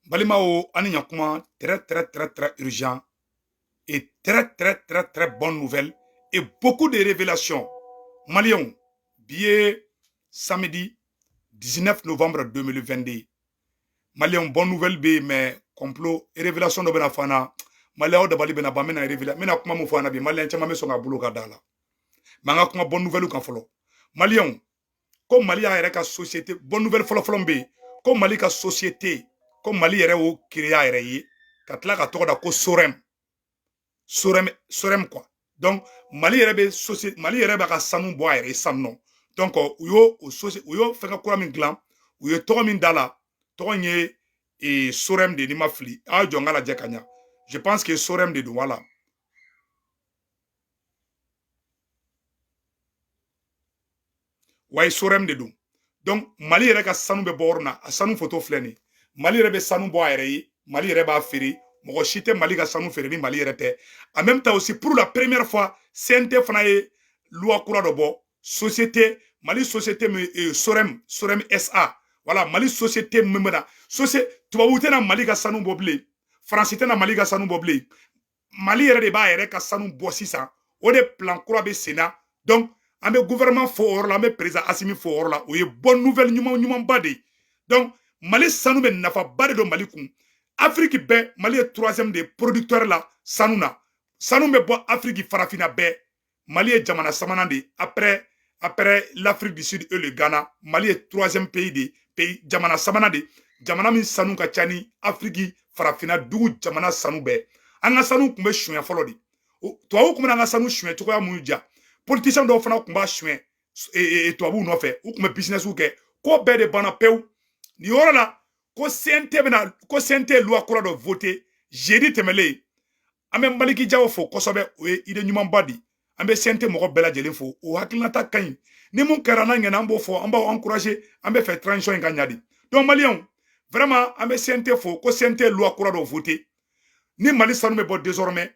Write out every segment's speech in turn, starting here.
Balimao Aninyakuma, très très très très urgent et très très très très bonne nouvelle et beaucoup de révélations. Malion, billet samedi 19 novembre 2022. Malion, bonne nouvelle B, mais complot et révélation de Benafana. Malion de Bali Benabamena et révélation. Mais nakuma mufana bi Malien chama me songa bulu kadala. Manga kuma bonne nouvelle ou kan folo. Malion, comme Mali a ka société, bonne nouvelle folo B, comme Mali ka société, comme Mali yɛrɛ o créa yɛrɛ ye, ka tila ka tɔgɔ da ko Sorem quoi. Donc Mali yɛrɛ bɛ société, Mali yɛrɛ bɛ ka sanu bɔ a yɛrɛ ye sanu nɔ. Donc u y'o fɛngɛ kura min dilan, u ye tɔgɔ min da la, tɔgɔ ye Sorem de ni ma fili. A jɔ n ka lajɛ ka ɲa. Je pense que Sorem de don voilà. Ouais, Sorem de don. Donc Mali yɛrɛ ka sanu bɛ bɔ yɔrɔ na, a sanu photo filɛ nin ye. Mali yɛrɛ bɛ sanu bɔ a yɛrɛ ye, Mali yɛrɛ b'a feere. Mɔgɔ si tɛ Mali ka sanu feere ni Mali yɛrɛ tɛ. En même temps aussi, pour la première fois, CNT fana ye loi kura dɔ bɔ. Société, Mali société Sorem SA. Voilà, Mali société min bɛna. Tubabu tɛ na Mali ka sanu bɔ bilen. Faransi tɛ na Mali ka sanu bɔ bilen. Mali yɛrɛ de b'a yɛrɛ ka sanu bɔ sisan. O de plan kura bɛ sen na. Donc, an bɛ gouvernement fo o yɔrɔ la, an bɛ président Assimi fo o yɔrɔ la. O ye bonne nouvelle ɲumanba de ye. Donc, Mali sanu bɛ nafaba de don Mali kun. Afrique bɛɛ, Mali est troisième des producteurs la sanu na. Sanu bɛ bɔ Afrique farafina bɛɛ. Mali est jamana sabanan de après l'Afrique du Sud et le Ghana. Mali est troisième pays jamana sabanan de. Jamana min sanu ka ca ni Afrique farafina dugu jamana sanu bɛɛ. An ka sanu kun bɛ suɲɛ fɔlɔ de. Tubabu kun bɛ an ka sanu suɲɛ cogoya mun ja. Politiciens dɔw fana kun b'a suɲɛ tubabu nɔfɛ. U kun bɛ business kɛ. Ko bɛɛ de banna pewu. Ni yɔrɔ la, ko CNT loi kura dɔ voté jeudi tɛmɛlen. An bɛ Maliki Jawo fo kosɛbɛ, o ye idée ɲumanba di. An bɛ CNT mɔgɔ bɛɛ lajɛlen fo. O hakilinata ka ɲi. Ni mun kɛra n'a ɲɛna an b'o fɔ, an b'aw encourager, an bɛ fɛ transition in ka ɲa de. Donc Maliens, vraiment an bɛ CNT fo ko CNT loi kura dɔ voté. Ni Mali sanu bɛ bɔ désormais,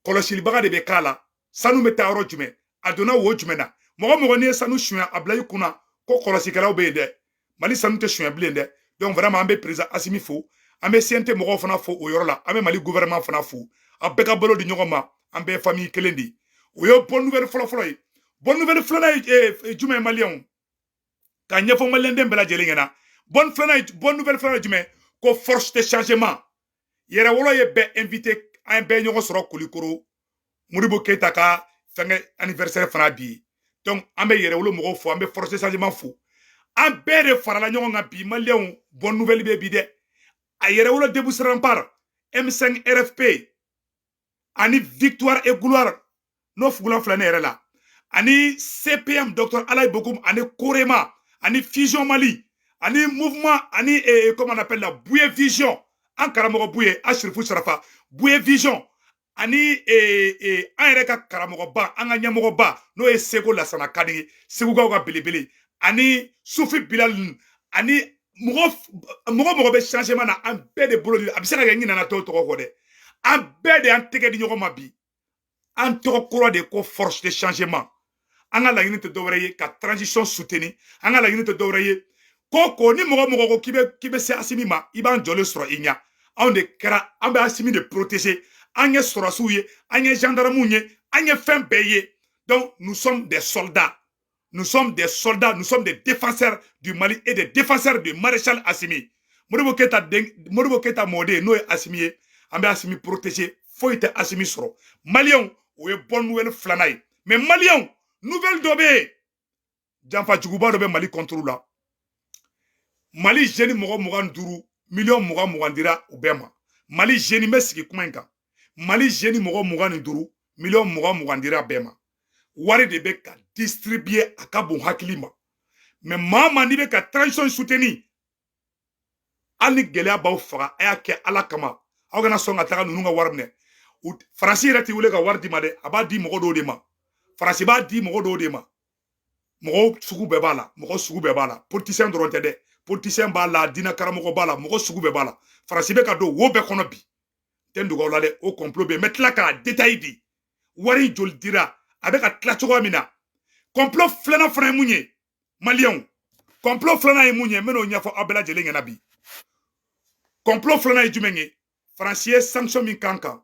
kɔlɔsilibaga de bɛ k'a la. Sanu bɛ taa yɔrɔ jumɛn? A donna wo jumɛn na? Mɔgɔ n'i ye sanu suɲɛ a bila i kunna ko kɔlɔsikɛlaw bɛ yen dɛ. Mali sanu tɛ suɲɛ bilen dɛ. Donc vraiment an bɛ président Assimi fo, an bɛ CNT mɔgɔw fana fo o yɔrɔ la, an bɛ Mali gouvernement fana fo. A bɛɛ ka balo di ɲɔgɔn ma, an bɛɛ famille kelen de. O ye bonne nouvelle fɔlɔ ye. Bonne nouvelle filanan ye jumɛn ye Maliens? Ka ɲɛfɔ Malien den bɛɛ lajɛlen ɲɛna. Bonne nouvelle filanan ye jumɛn? Ko force de changement. Yɛrɛwolo ye bɛɛ invité, an bɛɛ ɲɔgɔn sɔrɔ Kulikoro. Modibo Keita ka fɛngɛ anniversaire fana bi. Donc an bɛ yɛrɛwolo mɔgɔw fo, an bɛ force de changement fo. An bɛɛ de farala ɲɔgɔn kan bi Maliens, bonne nouvelle bɛ bi dɛ. A yɛrɛwolo Debout Rempart, M5 RFP, ani Victoire et Gloire, no fugulan filɛ ne yɛrɛ la. Ani CPM, Dr Alain Bokoum, ani Korema, ani Fusion Mali, ani mouvement, ani comment on appelle la Bouye Vision, an karamɔgɔ Bouye, Ashrifu Sarafa, Bouye Vision, ani an yɛrɛ ka karamɔgɔba, an ka ɲɛmɔgɔba, n'o ye Seko Lassana Kadi, Segukaw ka belebele, ani Sufi Bilal, ani mɔgɔ bɛ changement na, an bɛɛ de bolo a bɛ se ka kɛ ɲinana tɔw tɔgɔ kɔ dɛ. An bɛɛ de an tɛgɛ di ɲɔgɔn ma bi. An tɔgɔ kura de ko force de changement. An ka laɲini tɛ dɔwɛrɛ ye ka transition soutenir. An ka laɲini tɛ dɔwɛrɛ ye ko ni mɔgɔ ko k'i bɛ se Assimi ma, i b'an jɔlen sɔrɔ i ɲɛ. Anw de kɛra, an bɛ Assimi de protéger. An ye sɔrɔsiw ye, an ye gendarmew ye, an ye fɛn bɛɛ ye. Donc nous sommes des soldats. Nous sommes des soldats, nous sommes des défenseurs du Mali et des défenseurs du maréchal Assimi. Modibo Keita mɔden n'o ye Assimi ye, an bɛ Assimi protéger, foyi tɛ Assimi sɔrɔ. Maliens, o ye bonne nouvelle filanan ye. Mais Maliens, nouvelle dɔ bɛ yen. Janfajuguba dɔ bɛ Mali contre la. Mali jeune mɔgɔ 25 millions 20 dira u bɛɛ ma. Mali jeune bɛ sigi kuma in kan. Mali jeune mɔgɔ 25 millions 20 dira bɛɛ ma. Wari de bɛ ka distribuer a ka bon hakili ma. Mais maa n'i bɛ ka transition soutenir, hali ni gɛlɛya b'aw faga, a y'a kɛ Ala kama. Aw kana sɔn ka taga ninnu ka wari minɛ. Faransi yɛrɛ tɛ wele ka wari di ma dɛ, a b'a di mɔgɔ dɔw de ma. Faransi b'a di mɔgɔ dɔw de ma. Mɔgɔ sugu bɛɛ b'a la, mɔgɔ sugu bɛɛ b'a la. Politicien dɔrɔn tɛ dɛ. Politicien b'a la, diinɛ karamɔgɔ b'a la, mɔgɔ sugu bɛɛ b'a la. Faransi bɛ ka don wo bɛɛ kɔnɔ bi. Tɛ n dogo aw la dɛ, o complot bɛ yen. Mɛ tila k'a détail di. Wari joli dira, a bɛ ka tila cogoya min na. Complot filanan fana ye mun ye? Maliens, complot filanan ye mun ye? N bɛn'o ɲɛfɔ aw bɛɛ lajɛlen ɲɛna bi. complot flana jumenge français sanction min kanka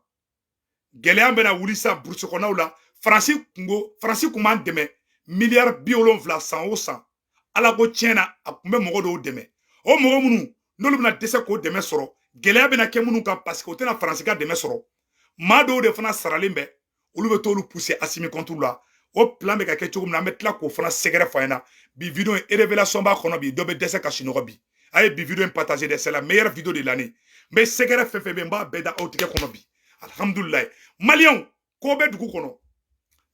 gɛlɛya bɛna wuli sa burusi kɔnɔnaw la faransi kun b'an dɛmɛ miliyari 70 san o san ala ko tiɲɛna a kun bɛ mɔgɔ dɔw dɛmɛ o mɔgɔ minnu n'olu bɛna dɛsɛ k'o dɛmɛ sɔrɔ gɛlɛya bɛna kɛ minnu kan parce que o tɛna faransi ka dɛmɛ sɔrɔ maa dɔw de fana saralen bɛ olu bɛ t'olu pousser Assimi contre la o plan bɛ ka kɛ cogo min na an bɛ tila k'o fana sɛgɛrɛ f'a ɲɛna bi vidéo in révélation b'a kɔnɔ bi dɔ bɛ dɛsɛ ka sunɔgɔ bi a ye bi vidéo in partager dɛ c'est la meilleure vidéo de l'année n bɛ sɛgɛrɛ fɛn fɛn bɛ n b'a bɛɛ da aw tigɛ kɔnɔ bi alhamdulilayi maliyɛnw ko bɛ dugu kɔnɔ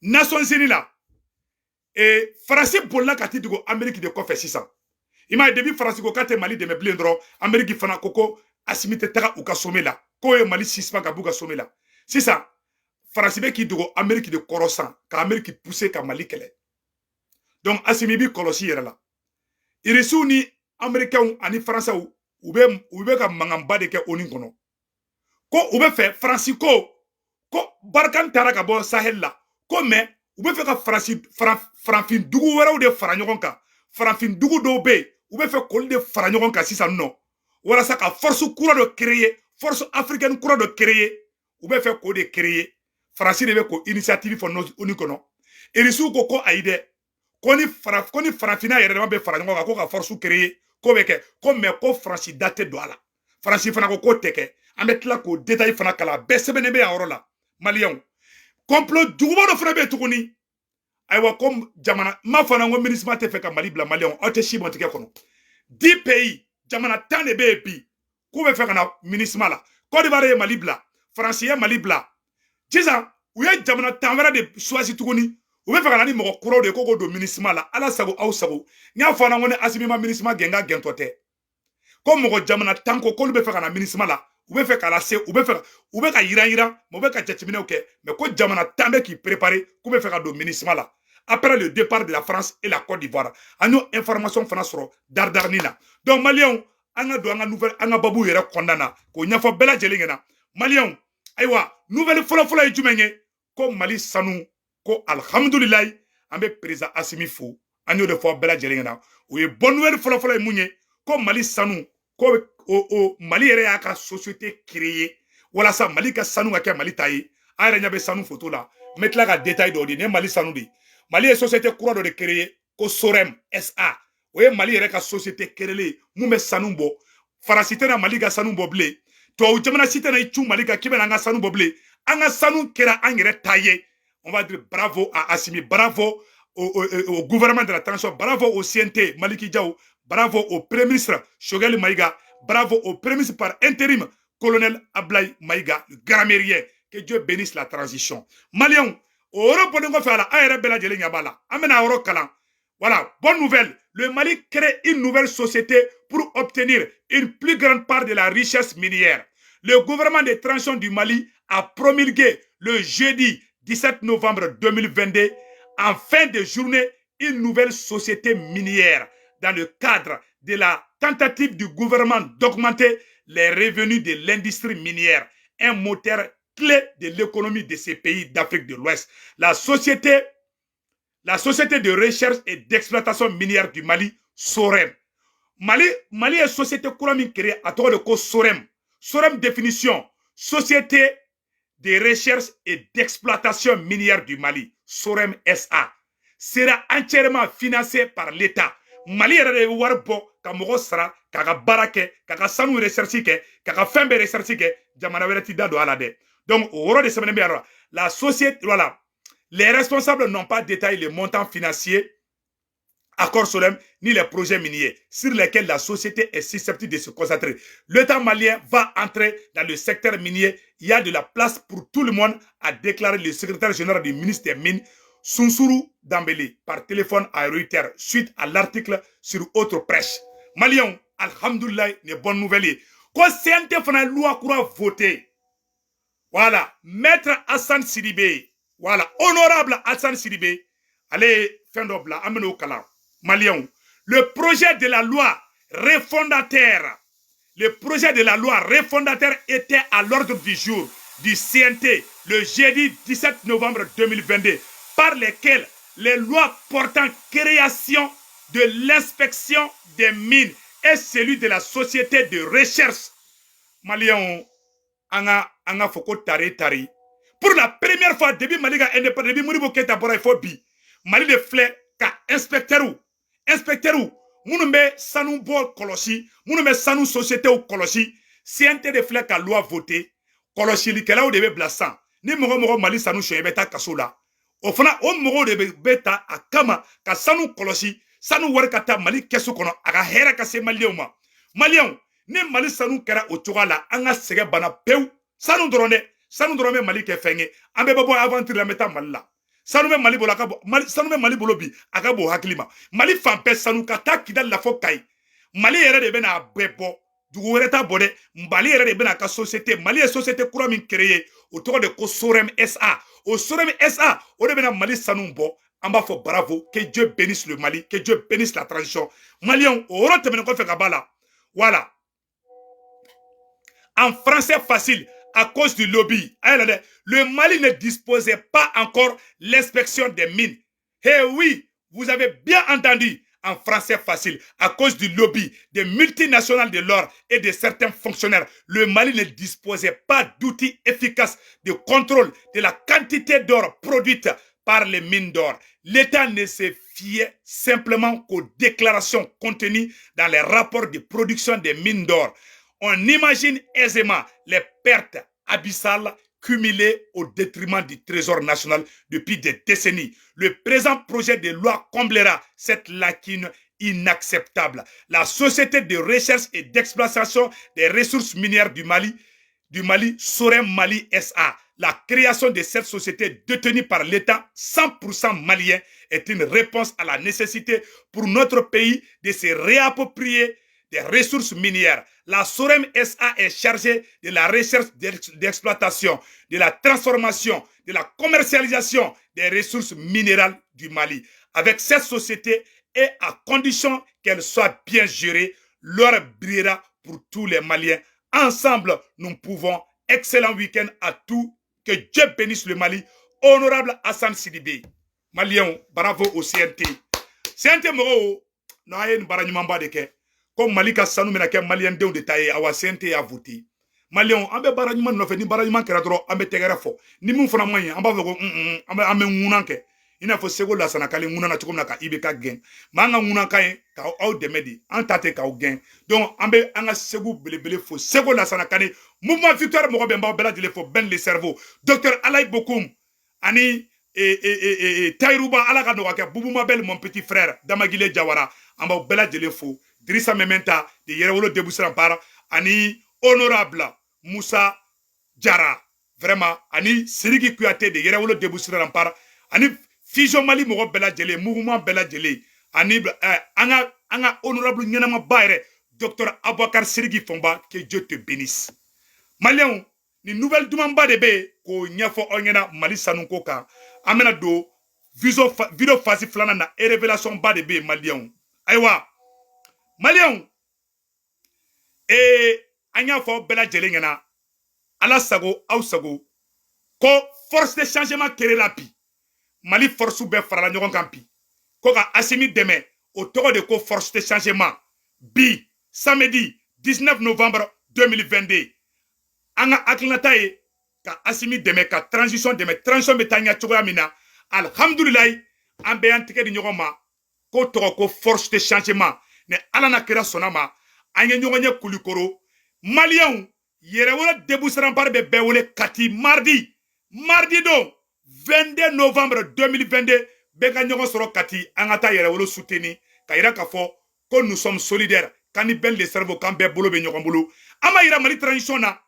Nations Unies la faransi bolila ka t'i dogo Amérique de kɔfɛ sisan i m'a ye depuis faransi ko k'a tɛ Mali dɛmɛ bilen dɔrɔn Amérique fana ko Assimi tɛ taga u ka sommet la k'o ye Mali suspend ka b'u ka sommet la sisan faransi bɛ k'i dogo Amérique de kɔrɔ san ka Amérique pousser ka Mali kɛlɛ donc Assimi b'i kɔlɔsi yɛrɛ la irisiw ni Américains ani Français u bɛ ka mankanba de kɛ ONU kɔnɔ ko u bɛ fɛ faransi ko Barkhane taara ka bɔ Sahel la ko mais u bɛ fɛ ka farafin dugu wɛrɛw de fara ɲɔgɔn kan farafin dugu dɔw bɛ yen u bɛ fɛ k'olu de fara ɲɔgɔn kan sisan nɔ walasa ka force kura dɔ créer force africaine kura dɔ créer u bɛ fɛ k'o de créer faransi de bɛ k'o initiative fɔ ONU kɔnɔ irisiw ko ayi dɛ ko ni farafinna yɛrɛ dama bɛ fara ɲɔgɔn kan ko ka force créer ko bɛ kɛ ko mais ko faransi da tɛ don a la faransi fana ko k'o tɛ kɛ an bɛ tila k'o détail fana kala bɛɛ sɛbɛnnen bɛ yan yɔrɔ la maliyɛnw complot juguba dɔ fana bɛ yen tuguni ayiwa ko jamana ma fana ko MINUSMA tɛ fɛ ka Mali bila maliyɛnw aw tɛ si bɔn tigɛ kɔnɔ 10 pays jamana 10 de bɛ yen bi k'u bɛ fɛ ka na MINUSMA la Côte d'Ivoire ye Mali bila faransi ye Mali bila sisan u ye jamana 10 wɛrɛ de choisi tuguni u bɛ fɛ ka na ni mɔgɔ kuraw de ko k'o don MINUSMA la ala sago aw sago n y'a fɔ an ko ni Assimi ma MINUSMA gɛn ka gɛntɔ tɛ ko mɔgɔ jamana 10 ko k'olu bɛ fɛ ka na MINUSMA la u bɛ fɛ ka lase u bɛ ka yira mais u bɛ ka jateminɛw kɛ mais ko jamana 10 bɛ k'i préparer k'u bɛ fɛ ka don MINUSMA la après le départ de la France et la Côte d'Ivoire an y'o information fana sɔrɔ dardarni la donc maliyɛnw an ka don an ka nouvelle an ka babu yɛrɛ kɔnɔna na k'o ɲɛfɔ bɛɛ lajɛlen ɲɛna maliyɛnw ayiwa nouvelle fɔlɔfɔlɔ ye jumɛn ye ko Mali sanu ko alhamdulilayi an bɛ président Assimi fo an y'o de fɔ bɛɛ lajɛlen ɲɛna o ye bonne nouvelle fɔlɔfɔlɔ ye mun ye ko Mali sanu ko Mali yɛrɛ y'a ka société créer walasa Mali ka sanu ka kɛ Mali ta ye an yɛrɛ ɲɛ bɛ sanu photo la n bɛ tila ka détail dɔw di nin ye Mali sanu de Mali ye société kura dɔ de créer ko Sorem SA o ye Mali yɛrɛ ka société créer mun bɛ sanu bɔ faransi tɛna Mali ka sanu bɔ bilen tubabu jamana si tɛna i cun Mali kan k'i bɛna an ka sanu bɔ bilen an ka sanu kɛra an yɛrɛ ta ye on va dire bravo à Assimi bravo au gouvernement de la transition bravo au CNT Maliki Diaw bravo au premier ministre Choguel Maïga bravo au premier ministre par intérim colonel Ablaye Maïga le grammairien que Dieu bénisse la transition maliyɛnw o yɔrɔ bɔlen kɔfɛ a la an yɛrɛ bɛɛ lajɛlen ɲɛ b'a la an bɛna yɔrɔ kalan voilà bonne nouvelle le Mali crée une nouvelle société pour obtenir une plus grande part de la richesse minière le gouvernement de transition du Mali a promulgué le jeudi 17 novembre 2022 en fin de journée une nouvelle société minière dans le cadre de la tentative du gouvernement d'augmenter les revenus de l'industrie minière, un moteur clé de l'économie de ces pays d'Afrique de l'Ouest. La société de recherche et d'exploitation minière du Mali, Sorem. Mali est société courante créée à travers le code Sorem. Sorem définition, société de recherche et d'exploitation minière du Mali, Sorem SA, sera entièrement financée par l'État. Mali yɛrɛ de wari bɔ ka mɔgɔ sara k'a ka baara kɛ k'a ka sanu recherche kɛ k'a ka fɛn bɛɛ recherche kɛ jamana wɛrɛ ti da don a la dɛ donc o yɔrɔ de sɛbɛnnen bɛ yan la société voilà les responsables n'ont pas détaillé les montants financiers accord Sorem ni les projets miniers sur lesquels la société est susceptible de se concentrer. L'État malien va entrer dans le secteur minier. Il y a de la place pour tout le monde, a déclaré le secrétaire général du ministère des Mines Sunsuru Dambélé par téléphone à Reuters suite à l'article sur autre presse. Maliens, alhamdoulilah, les bonnes nouvelles. Quand CNT fana loi coura voté, voilà, maître Hassan Sidibé, voilà, honorable Hassan Sidibé, allez, fin d'obla, amenez au calam. Maliens, le projet de la loi refondateur, était à l'ordre du jour du CNT le jeudi 17 novembre 2022, par lesquels les lois portant création de l'inspection des mines et celui de la société de recherche Maliens anga foko tari. Pour la première fois depuis Mali ga indépendant depuis Modibo Keïta bora il faut bi Mali de flè ka inspecteur ou munu be sanu bo kolosi munu be sanu société ou kolosi CNT de flè ka loi voté kolosi likelaw de be blasan ni mogo Mali sanu shoye beta kasola o fana o mogo de be beta akama ka sanu kolosi sanu wari ka ta Mali kesu kono aga hera ka se Maliens ni Mali sanu kera o coga la anga sege bana pew sanu drone Mali ke fenge ambe babo aventure la meta Mali la sanu be Mali bolo akabo sanu be Mali bolo bi akabo hakilima Mali fampe sanu kata kidal la fokay Mali yere de bena bebo dugu wɛrɛ ta bɔ dɛ Mali yɛrɛ de bena ka société Mali ye société kura min créé o tɔgɔ de ko Sorem SA o Sorem SA o de bena Mali sanu bɔ an b'a fɔ bravo que Dieu bénisse le Mali que Dieu bénisse la transition Maliens o yɔrɔ tɛmɛnen kɔfɛ ka b'a la voilà en français facile à cause du lobby. Le Mali ne disposait pas encore l'inspection des mines. Eh oui, vous avez bien entendu, en français facile, à cause du lobby des multinationales de l'or et de certains fonctionnaires, le Mali ne disposait pas d'outils efficaces de contrôle de la quantité d'or produite par les mines d'or. L'État ne se fiait simplement qu'aux déclarations contenues dans les rapports de production des mines d'or. On imagine aisément les pertes abyssales cumulées au détriment du trésor national depuis des décennies. Le présent projet de loi comblera cette lacune inacceptable. La société de recherche et d'exploitation des ressources minières du Mali, Sorem Mali SA, la création de cette société détenue par l'État 100% malien est une réponse à la nécessité pour notre pays de se réapproprier des ressources minières. La Sorem SA est chargée de la recherche d'exploitation, de la transformation, de la commercialisation des ressources minérales du Mali. Avec cette société et à condition qu'elle soit bien gérée, l'or brillera pour tous les Maliens. Ensemble, nous pouvons. Excellent week-end à tous. Que Dieu bénisse le Mali. Honorable Hassan Sidibé. Maliens, bravo au CNT. CNT Moro, non, il y a une baranyumamba de ke. Comme Mali ka sanu mena ke Malien denw de taye awa CNT a voté. Maliens, an be baranyuma nɔfɛ ni baranyuma kɛra dɔrɔn an be tɛgɛrɛ fɔ. Ni mun fana man ɲi an b'a fɔ ko an be ŋunan kɛ. I n'a fɔ Seko Lasana k'ale ŋuna na cogo min na ka IBK gɛn. Mais an ka ŋunan kan ye k'aw dɛmɛ de. An ta tɛ k'aw gɛn. Donc an be an ka Segu belebele fo. Seko Lasana Kane, mouvement victoire mɔgɔ bɛ n b'aw bɛɛ lajɛlen fo. Ben le cerveau. Docteur Alayi Bokoum ani Tayiruba ala ka nɔgɔ kɛ. Boubou Mabel mon petit frère Damagile Jawara. An b'aw bɛɛ lajɛlen fo. Drissa Mementa de Yɛrɛwolo Debusirampara ani honorable Moussa Diarra vraiment ani Siriki Kuyate de Yɛrɛwolo Debusirampara ani Fusion Mali mɔgɔ bɛɛ lajɛlen mouvement bɛɛ lajɛlen ani an ka honorable ɲɛnama ba yɛrɛ Dr Aboubacar Siriki Fonba que Dieu te bénisse. Maliens ni nouvelle dumanba de bɛ k'o ɲɛfɔ aw ɲɛna Mali sanuko kan an bɛna don video phase filanan na révélation ba de bɛ Maliens ayiwa Maliens an y'a fɔ bɛɛ lajɛlen ɲɛna ala sago aw sago ko force de changement créé la bi Mali force bɛɛ farala ɲɔgɔn kan bi ko ka Assimi dɛmɛ o tɔgɔ de ko force de changement bi samedi 19 novembre 2022 an ka hakilinata ye ka Assimi dɛmɛ ka transition dɛmɛ transition bɛ taa ɲɛ cogoya min na alhamdulilayi an bɛɛ y'an tigɛ di ɲɔgɔn ma ko tɔgɔ ko force de changement ni ala na kira sɔnna ma an ye ɲɔgɔn ye Kulikoro Maliens Yɛrɛwolo Debusirampara bɛ bɛɛ wele kati mardi don 22 novembre 2022 bɛɛ ka ɲɔgɔn sɔrɔ kati an ka taa Yɛrɛwolo soutenir ka yira k'a fɔ ko nous sommes solidaires kan ni Ben le cerveau kan bɛɛ bolo bɛ ɲɔgɔn bolo an ma yira Mali transition na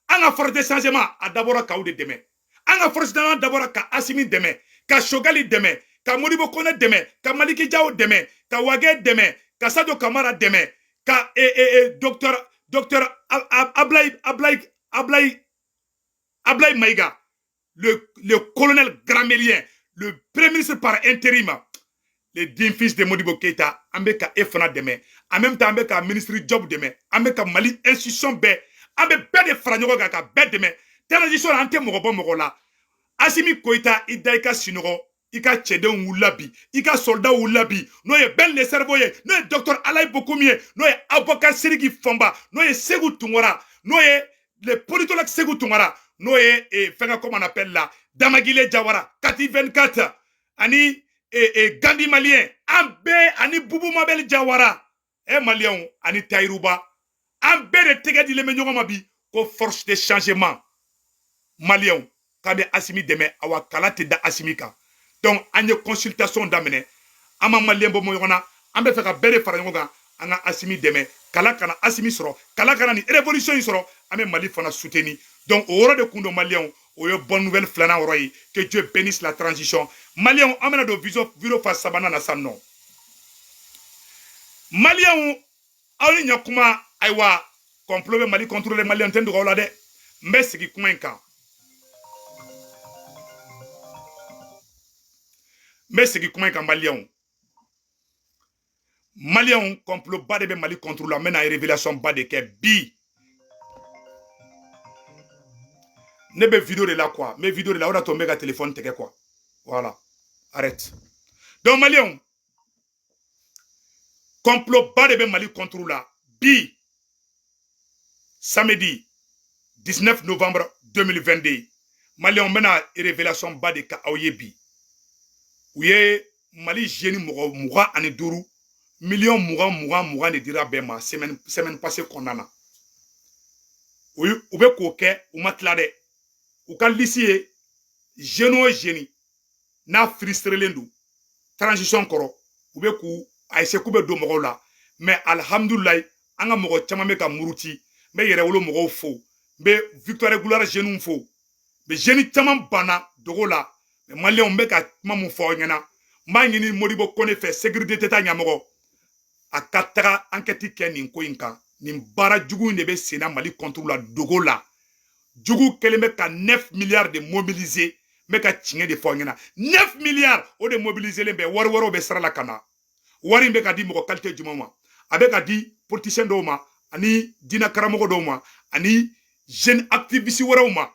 an ka force de changement a dabɔra k'aw de dɛmɛ an ka force de changement dabɔra ka Assimi dɛmɛ ka Chogali dɛmɛ ka Modibo Kone dɛmɛ ka Maliki Diawo dɛmɛ ka Wage dɛmɛ ka Sadio Kamara dɛmɛ ka docteur Ablaye Maïga le colonel Gramélien le premier ministre par intérim le digne fils de Modibo Keïta an bɛ ka e fana dɛmɛ en même temps an bɛ ka ministre Job dɛmɛ an bɛ ka Mali institution bɛɛ an bɛ bɛɛ de fara ɲɔgɔn kan ka bɛɛ dɛmɛ transition an tɛ mɔgɔ bɔ mɔgɔ la Assimi Koïta i da i ka sinɔgɔ ika cɛdenw wulila bi ika soldat wulila bi n'o ye Ben le cerveau ye n'o ye docteur Alain Bokoum ye n'o ye avocat Sidiki Famba n'o ye Segu Tunkara n'o ye le politologue Segu Tunkara n'o ye fɛngɛ comme on appelle là Damagile Jawara Kati 24 ani Gandhi malien an bɛɛ ani Boubou Mabel Jawara malien ani Taïrouba an bɛɛ de tɛgɛ dilen bɛ ɲɔgɔn ma bi ko force de changement malien k'a bɛ Asimi dɛmɛ awa kala tɛ da Asimi kan donc an ye consultation daminɛ an ma malien bɔ ɲɔgɔn na an bɛ fɛ ka bɛɛ de fara ɲɔgɔn kan an ka Asimi dɛmɛ kala kana Asimi sɔrɔ kala kana ni révolution in sɔrɔ an bɛ Mali fana soutenir donc o yɔrɔ de kun do malien o ye bonne nouvelle filanan yɔrɔ ye que Dieu bénisse la transition malien an bɛna don vidéo fa sabanan na sisan nɔ malien aw ni ɲakuma ayiwa complot bɛ Mali contrôler malien tɛ n dogo aw la dɛ n bɛ sigi kuma in kan malien complot ba de bɛ Mali contrôler n bɛna révélation ba de kɛ bi ne bɛ vidéo de la quoi n bɛ vidéo de la o de to n bɛ ka téléphone tigɛ quoi voilà arrête donc malien complot ba de bɛ Mali contrôler la bi samedi 19 novembre 2022 malien bɛna révélation ba de ka aw ye bi u ye Mali jeune mɔgɔ 25 million 20 de dira bɛɛ ma semaine passée kɔnɔna na u bɛ k'o kɛ u ma tila dɛ u ka liste ye jeune o jeune n'a frustrelen don transition kɔrɔ u bɛ k'u a essayer k'u bɛ don mɔgɔw la mais alhamdoulilahi an ka mɔgɔ caman bɛ ka muruti n bɛ yɛrɛwolo mɔgɔw fo n bɛ Victoire Gloire jeunes fo mais jeunes caman banna dogo la mais malien n bɛ ka kuma mun fɔ aw ɲɛna n b'a ɲini Modibo Kone fɛ sécurité d'État ɲɛmɔgɔ a ka taga enquête kɛ nin ko in kan nin baara jugu in de bɛ senna Mali contre la dogo la jugu kɛlen bɛ ka 9 milliards de mobiliser n bɛ ka tiɲɛ de fɔ aw ɲɛna 9 milliards o de mobiliselen bɛ wari wɛrɛw bɛ sara la ka na wari in bɛ ka di mɔgɔ qualité jumɛn ma a bɛ ka di politicien dɔw ma ani diinɛ karamɔgɔ dɔw ma ani jeune activiste wɛrɛw ma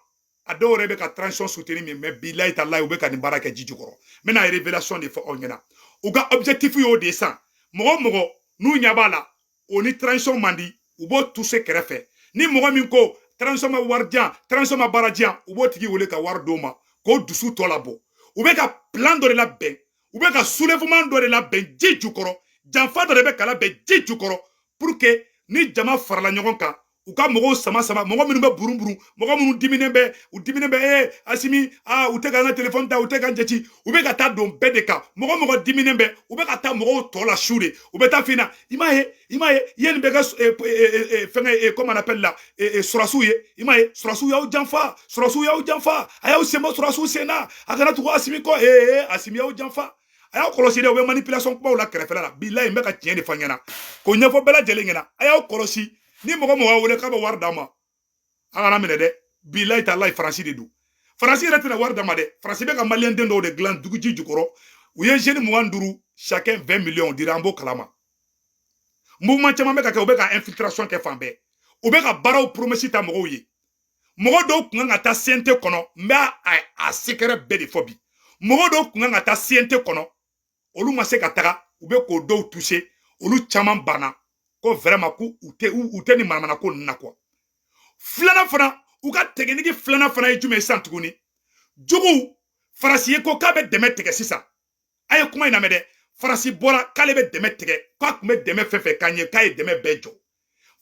a dɔw yɛrɛ bɛ ka transition soutenir min mais bilahi talahi u bɛ ka nin baara kɛ ji jukɔrɔ n bɛna révélation de fɔ aw ɲɛna u ka objectif y'o de ye san mɔgɔ mɔgɔ n'u ɲɛ b'a la o ni transition man di u b'o toucher kɛrɛfɛ ni mɔgɔ min ko transition ma wari diyan transition ma baara diyan u b'o tigi wele ka wari d'o ma k'o dusu tɔ labɔ u bɛ ka plan dɔ de labɛn u bɛ ka soulèvement dɔ de labɛn ji jukɔrɔ janfa dɔ de bɛ ka labɛn ji jukɔrɔ pour que ni jama farala ɲɔgɔn kan u ka mɔgɔw sama mɔgɔ minnu bɛ burun mɔgɔ minnu diminen bɛ Asimi u tɛ ka n ka téléphone ta u tɛ ka n jate u bɛ ka taa don bɛɛ de kan mɔgɔ diminen bɛ u bɛ ka taa mɔgɔw tɔ la su de u bɛ taa fina i m'a ye i ye nin bɛ kɛ fɛngɛ comme on appelle la surasiw ye i m'a ye surasiw y'aw janfa a y'aw sen bɔ surasiw sen na a kana tugu Asimi kɔ Asimi y'aw janfa a y'aw kɔlɔsi dɛ u bɛ manipulation kumaw la kɛrɛfɛla la bilahi n bɛ ka tiɲɛ de fɔ ɲɛna k'o ɲɛfɔ bɛɛ lajɛlen ɲɛna a y'aw kɔlɔsi ni mɔgɔ wele k'a bɛ wari d'a ma a kana minɛ dɛ bilahi talahi Faransi de don Faransi yɛrɛ tɛna wari d'a ma dɛ Faransi bɛ ka maliyɛn den dɔw de dilan duguji jukɔrɔ u ye jeune 25 chacun 20 millions dira an b'o kalama mouvement caman bɛ ka kɛ u bɛ ka infiltration kɛ fan bɛɛ u bɛ ka baaraw promesse ta mɔgɔw ye mɔgɔ dɔw kun kan ka taa CNT kɔnɔ n bɛ a secret bɛɛ de fɔ bi mɔgɔ dɔw kun kan ka taa CNT kɔnɔ olu ma se ka taga u bɛ k'o dɔw toucher olu caman banna ko vraiment ko u tɛ ni manamana ko ninnu na quoi filanan fana u ka technique filanan fana ye jumɛn ye sisan tuguni juguw Faransi ye ko k'a bɛ dɛmɛ tigɛ sisan a ye kuma in lamɛn dɛ Faransi bɔra k'ale bɛ dɛmɛ tigɛ k'a tun bɛ dɛmɛ fɛn fɛn k'a ɲɛ k'a ye dɛmɛ bɛɛ jɔ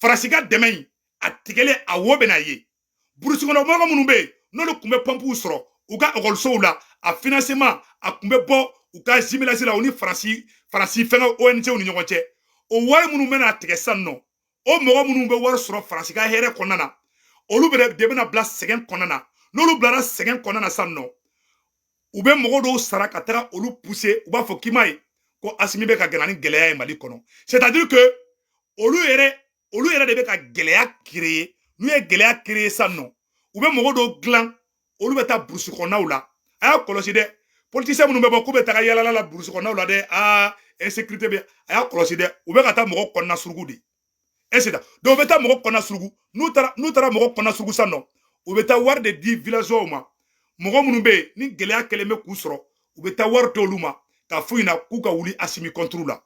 Faransi ka dɛmɛ in a tigɛlen a wo bɛna ye burusi kɔnɔ mɔgɔ minnu bɛ yen n'olu tun bɛ pɔnpuw sɔrɔ u ka ekɔlisow la a financement a tun bɛ bɔ u ka Jimilasi la u ni Faransi fɛngɛ ONG ni ɲɔgɔn cɛ o wari minnu bɛna tigɛ sisan nɔ o mɔgɔ minnu bɛ wari sɔrɔ Faransi ka hɛrɛ kɔnɔna na olu de bɛna bila sɛgɛn kɔnɔna na n'olu bilara sɛgɛn kɔnɔna na sisan nɔ u bɛ mɔgɔ dɔw sara ka taga olu pousser u b'a fɔ k'i m'a ye ko Asimi bɛ ka gɛlɛya ni gɛlɛya ye Mali kɔnɔ c'est-à-dire que olu yɛrɛ de bɛ ka gɛlɛya créer n'u ye gɛlɛya créer sisan nɔ u bɛ mɔgɔ dɔw dilan olu bɛ taa burusi kɔnɔnaw la a y'a kɔlɔsi dɛ politicien minnu bɛ bɔ k'u bɛ taga yalala la burusi kɔnɔnaw la dɛ insécurité bɛ a y'a kɔlɔsi dɛ u bɛ ka taa mɔgɔ kɔnɔna surugu de c'est ça donc u bɛ taa mɔgɔ kɔnɔna surugu n'u taara mɔgɔ kɔnɔna surugu sisan nɔ u bɛ taa wari de di villageois ma mɔgɔ minnu bɛ yen ni gɛlɛya kɛlen bɛ k'u sɔrɔ u bɛ taa wari t'olu ma ka f'u ɲɛna k'u ka wuli Asimi contre la